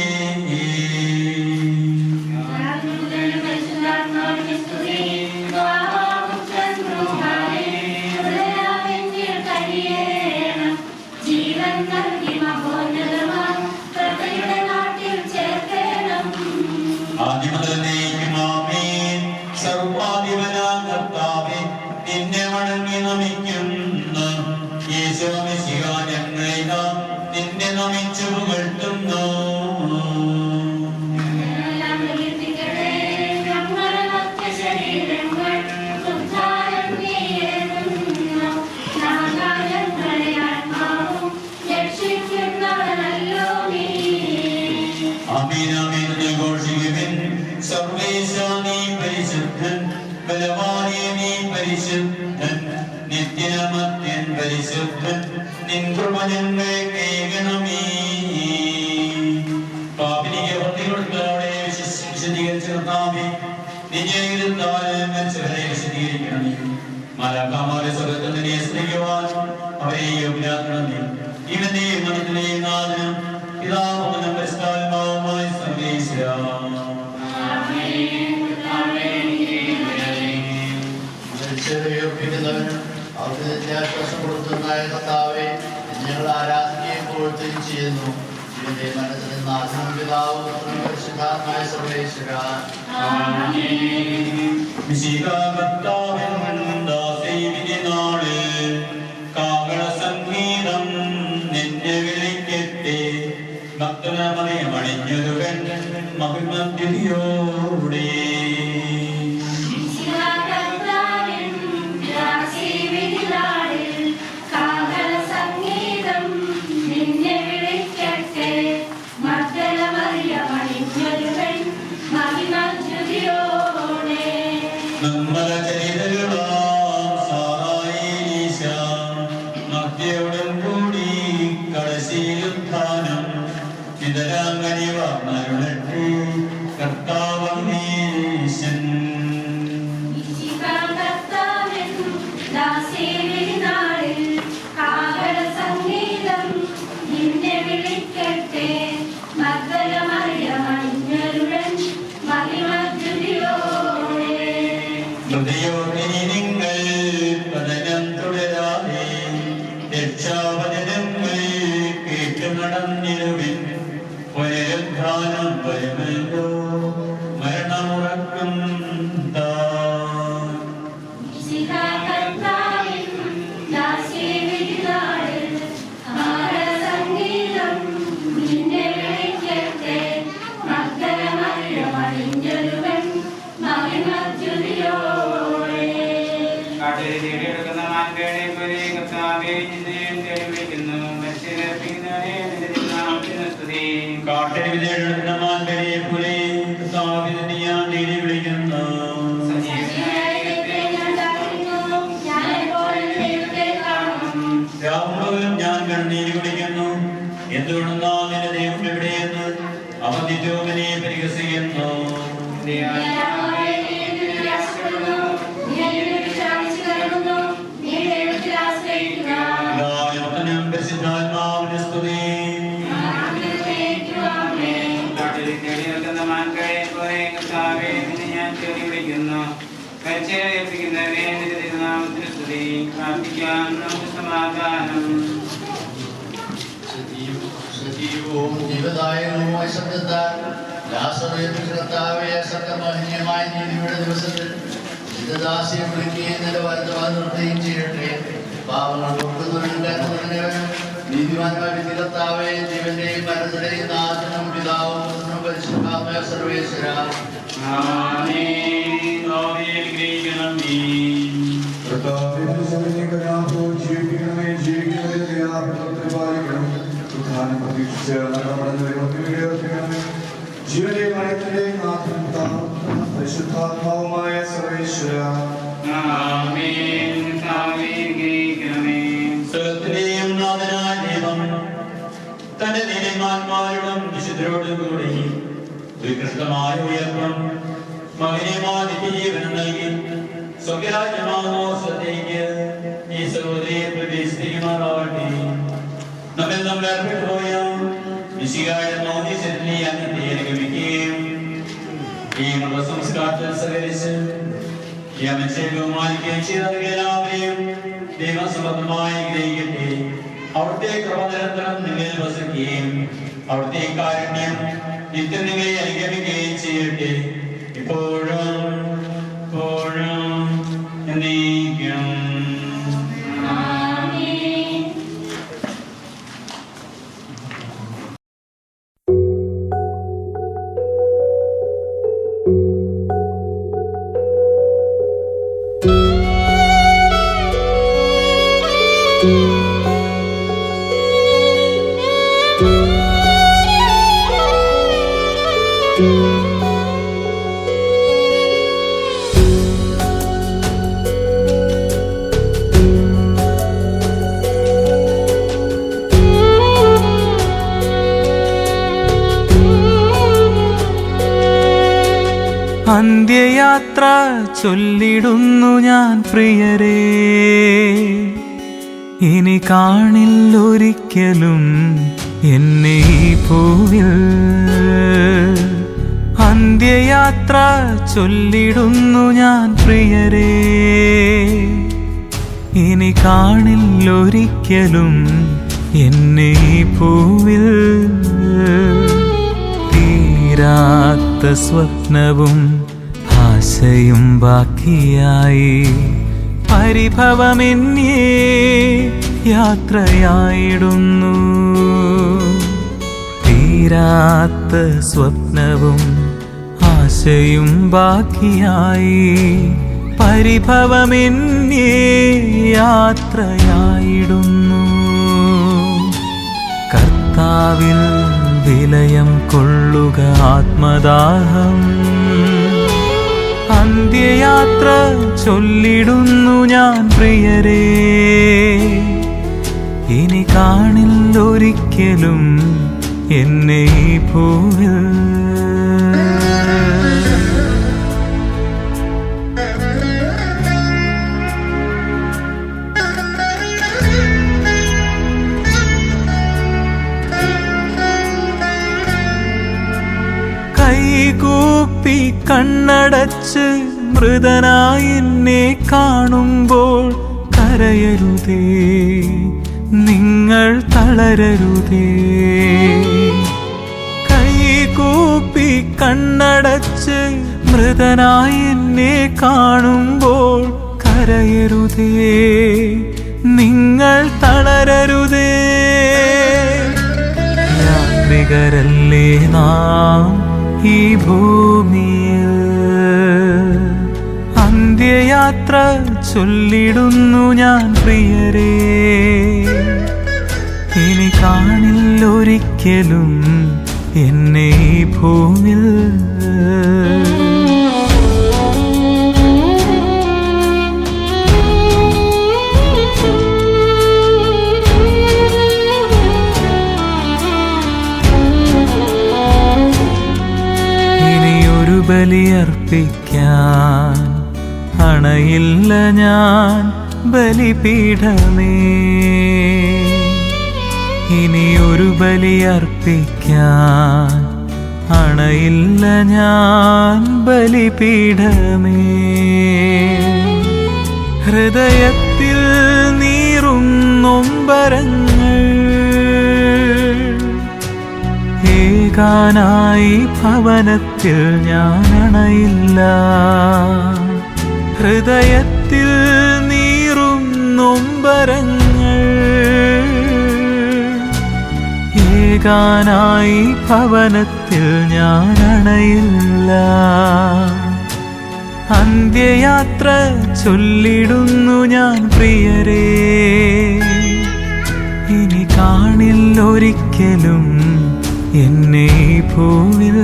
സർവാധിപനാം കർത്താവേ നിന്നെ വണങ്ങി നമിക്കുന്നു. യേശുമിശിഹ ഞങ്ങളെ നാം നിന്നെ നമിച്ചു പുകഴ്ത്തുന്നു. ോ ആമേൻ ആമേൻ എന്ന് ഘോഷിക്കുവിൻ. സർവേശാ നീ പരിശുദ്ധൻ, ബലവാനേ നീ പരിശുദ്ധൻ, നിത്യനമത്യൻ പരിശുദ്ധൻ, നിൻ കൃപ ഞങ്ങളെ കേൾക്കണമേ. പാപിനിക്ക് ഭക്തിയോടെ വിശദീകരിച്ച കർത്താവേ, നീ ജീവിതത്താൽ മരിച്ചവരെ വിശദീകരിക്കണമേ. മാലാഖമാരെ സ്വർഗ്ഗത്തിൽ നിന്നെ സ്നേഹിക്കുവാൻ അവരെ യോഗ്യരാക്കണമേ. ഇവന്റെയും മനത്തിലെയും നാഥനും പിതാവും പരിശുദ്ധാത്മാവുമായ സർവേശ്വരാ. അവർക്ക് നിത്യാശ്വാസം കൊടുത്തുണ്ടായ കർത്താവെ, ഞങ്ങൾ ആരാധനയെ പുകഴ്ത്തുകയും ചെയ്യുന്നു. ഇതിന്റെ മനസ്സിൽ നാഥനും പിതാവും പരിശുദ്ധാത്മായ സർവേശ്വരാ. സംഗീതം നിന്നെ വിളിക്കട്ടെ, ഭക്തനമണിഞ്ഞതുകൻ മഹിമദ്യുതിയോടെ. ഞാൻ കണ്ണീര് കുടിക്കുന്നു. എന്തുകൊണ്ടെന്നാൽ നിന്റെ ദൈവം എവിടെയെന്ന് അവൻ നിത്യോമനെ പരിഹസിക്കുന്നു. പരിശുദ്ധാത്മാവിന്റെ സ്തുതി. ഞാൻ ചേരി വിളിക്കുന്നു. നാമത്തിന് സ്തുതി. പ്രാർത്ഥിക്കാം, നമുക്ക് സമാധാനം. സജീവവും ജീവദായകവുമായ ശബ്ദത്താൽ സകലമഹനീയമായ നീതിയുടെ ദിവസത്തിൽ ദാസിയെ വിളിക്കുകയും നിന്റെ വലതുവാൻ നിർത്തുകയും ചെയ്യട്ടെ. പാവങ്ങൾ നീതിമാന്മാർ കർത്താവേ, ജീവന്റെയും മരണത്തിന്റെയും നാഥനും പിതാവും പുത്രനും പരിശുദ്ധാത്മാവുമായ സർവേശ്വരാ. ജീവന്റെ മരണത്തിന്റെയും നാഥനും പരിശുദ്ധാത്മാവുമായ സർവേശ്വരാ. സ്വലത്തിന്റെയും നാഥനായ ദൈവം തന്റെ നീതിമാന്മാരോടും വിശുദ്ധരോടും കൂടി വികൃഷ്ടമായ ഉയർപ്പം മകനേമായ നിത്യജീവനം നൽകി സ്വരാജ്യമാകോസത്തേക്ക് ഈ സഹോദരിയെ പ്രവേശിപ്പിക്കുമാറാവട്ടെ. നമ്മിൽ നമ്മൾ ഏർപ്പെട്ടുപോയ മിശിഹായുടെ മൗനീശനെ അനുഗമിക്കുകയും ഈ മതസംസ്കാരത്തിൽ സഹകരിച്ച് ഈ അമേക്ഷയെ ബഹുമാനിക്കുകയും ചെയ്ത എല്ലാവരെയും ദൈവസംബന്ധമായി ഗ്രഹിക്കട്ടെ. അവിടുത്തെ കൃപ നിരന്തരം നിങ്ങളിൽ വസിക്കുകയും അവിടുത്തെ കാരുണ്യം നിത്യം നിങ്ങളെ അനുഗമിക്കുകയും ചെയ്യട്ടെ. ഇപ്പോഴും എന്നേക്കും. അന്ത്യയാത്ര ചൊല്ലിടുന്നു ഞാൻ പ്രിയരേ, ഇനി കാണില്ലൊരിക്കലും എന്നെ ഈ ഭൂവിൽ. അന്ത്യയാത്ര ചൊല്ലിടുന്നു ഞാൻ പ്രിയരേ, ഇനി കാണില്ലൊരിക്കലും എന്നെ ഈ ഭൂവിൽ. തീരാത്ത സ്വപ്നവും ആശയും ബാക്കിയായി പരിഭവമെന്നേ യാത്രയായിടുന്നു. തീരാത്ത സ്വപ്നവും ആശയും ബാക്കിയായി പരിഭവമെന്നേ യാത്രയായിടുന്നു. കർത്താവിൽ വിലയം കൊള്ളുക ആത്മദാഹം. അന്ത്യയാത്ര ചൊല്ലിടുന്നു ഞാൻ പ്രിയരേ, ഇനി കാണില്ലൊരിക്കലും എന്നെ ഈ ഭൂവിൽ. കൈകൂപ്പി കണ്ണടച്ച് മൃതനായി എന്നെ കാണുമ്പോൾ കരയരുതേ, നിങ്ങൾ തളരരുതേ. കൈകൂപ്പി കണ്ണടച്ച് മൃതനായി എന്നെ കാണുമ്പോൾ കരയരുതേ, നിങ്ങൾ തളരരുതേ. യാത്രികരല്ലേ നാം ഈ ഭൂമിയിൽ, അന്ത്യയാത്ര ചൊല്ലിടുന്നു ഞാൻ പ്രിയരേ, ഇനി കാണില്ലൊരിക്കലും എന്നെ ഈ ഭൂമിയിൽ. ബലിയർപ്പിക്കാൻ അണയില്ല ഞാൻ ബലിപീഠമേ, ഇനിയൊരു ബലിയർപ്പിക്കാൻ അണയില്ല ഞാൻ ബലിപീഠമേ. ഹൃദയത്തിൽ നീറും നൊമ്പരങ്ങൾ ഏകാനായി ഭവനത്തിൽ ഞാൻ അണയില്ല. ഹൃദയത്തിൽ നീറും നൊമ്പരങ്ങൾ ഏകാനായി ഭവനത്തിൽ ഞാൻ അണയില്ല. അന്ത്യയാത്ര ചൊല്ലിടുന്നു ഞാൻ പ്രിയരേ, ഇനി കാണില്ലൊരിക്കലും എന്നെ ഈ ഭൂവിൽ.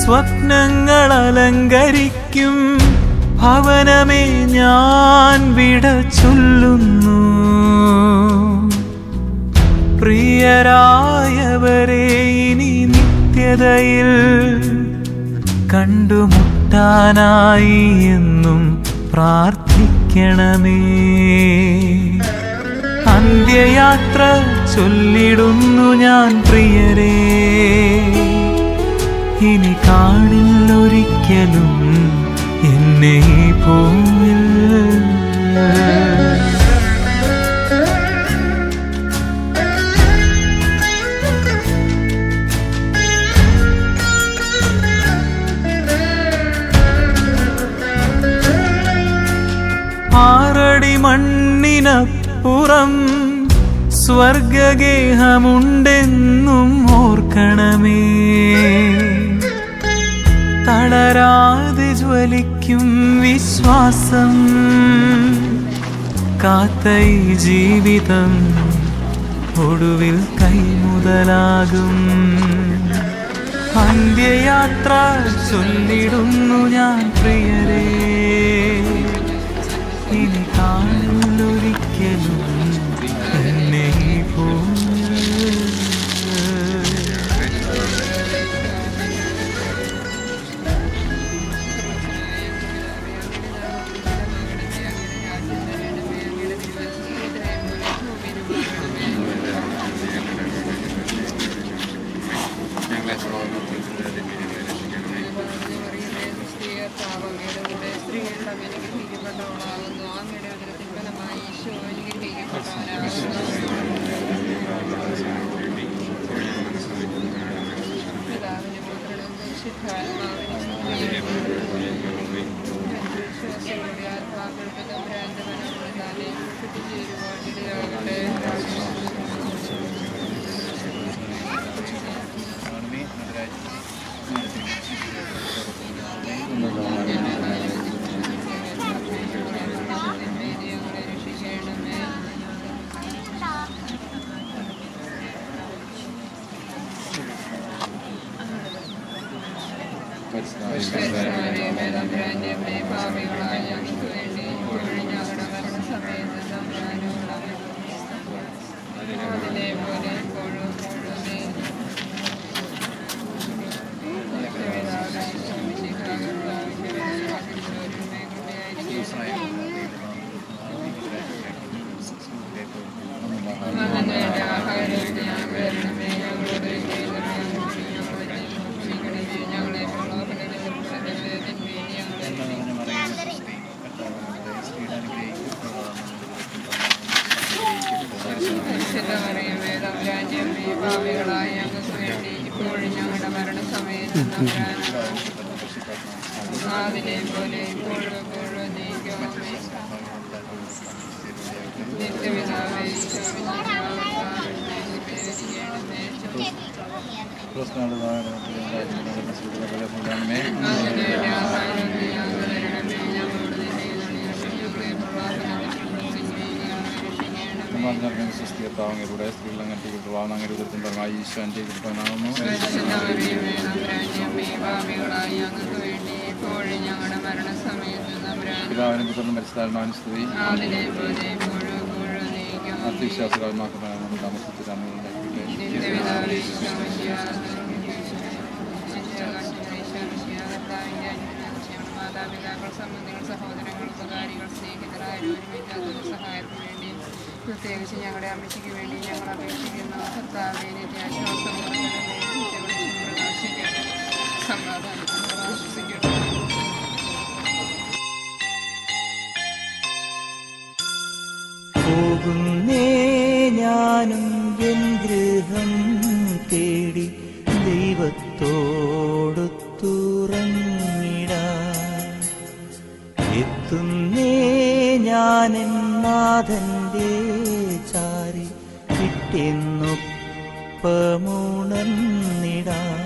സ്വപ്നങ്ങൾ അലങ്കരിക്കും ഭവനമേ ഞാൻ വിട ചൊല്ലുന്നു. പ്രിയരായവരെ ഇനി നിത്യതയിൽ കണ്ടുമുട്ടാനായി എന്നും പ്രാർത്ഥിക്കണമേ. അന്ത്യയാത്ര ചൊല്ലിടുന്നു ഞാൻ പ്രിയരേ, ഇനി കാണില്ലൊരിക്കലും എന്നെ ഈ ഭൂമിയിൽ. മണ്ണിനപ്പുറം സ്വർഗഗേഹമുണ്ടെന്നും ഓർക്കണമേ. തളരാതെ ജ്വലിക്കും വിശ്വാസം കാത്ത ഈ ജീവിതം ഒടുവിൽ കൈമുതലാകും. അന്ത്യയാത്ര ചൊല്ലിടുന്നു ഞാൻ പ്രിയരേ, ഇനി കാണില്ലൊരിക്കലും എന്നെ പ്രത്യേകിച്ച് ഞങ്ങളുടെ അമ്മയ്ക്ക് വേണ്ടി ഞങ്ങൾ അപേക്ഷിക്കുന്നു. കർത്താവേ, നിത്യാശ്വാസം പ്രകാശിക്കട്ടെ, സമാധാനം ആശ്വസിക്കട്ടെ. പോകുന്നേ ഞാനും എൻ ഗൃഹം തേടി ദൈവത്തോടൊത്തുറങ്ങിടാൻ. എത്തുന്നേ ഞാനെൻ നാഥന്റെ ചാരി കിട്ടിയെന്നൊപ്പമുണർന്നിടാൻ.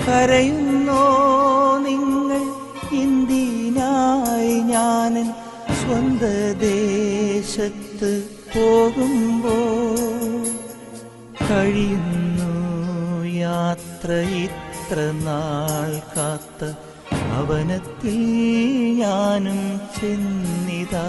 കരയുന്നോ നിങ്ങൾ ഇന്ത്യനായി ഞാനൻ സ്വന്ത ദേശത്ത് പോകുമ്പോൾ? കഴിയുന്നു യാത്ര ഇത്ര നാൾ കാത്ത ഭവനത്തിൽ ഞാനും ചെന്നിതാ.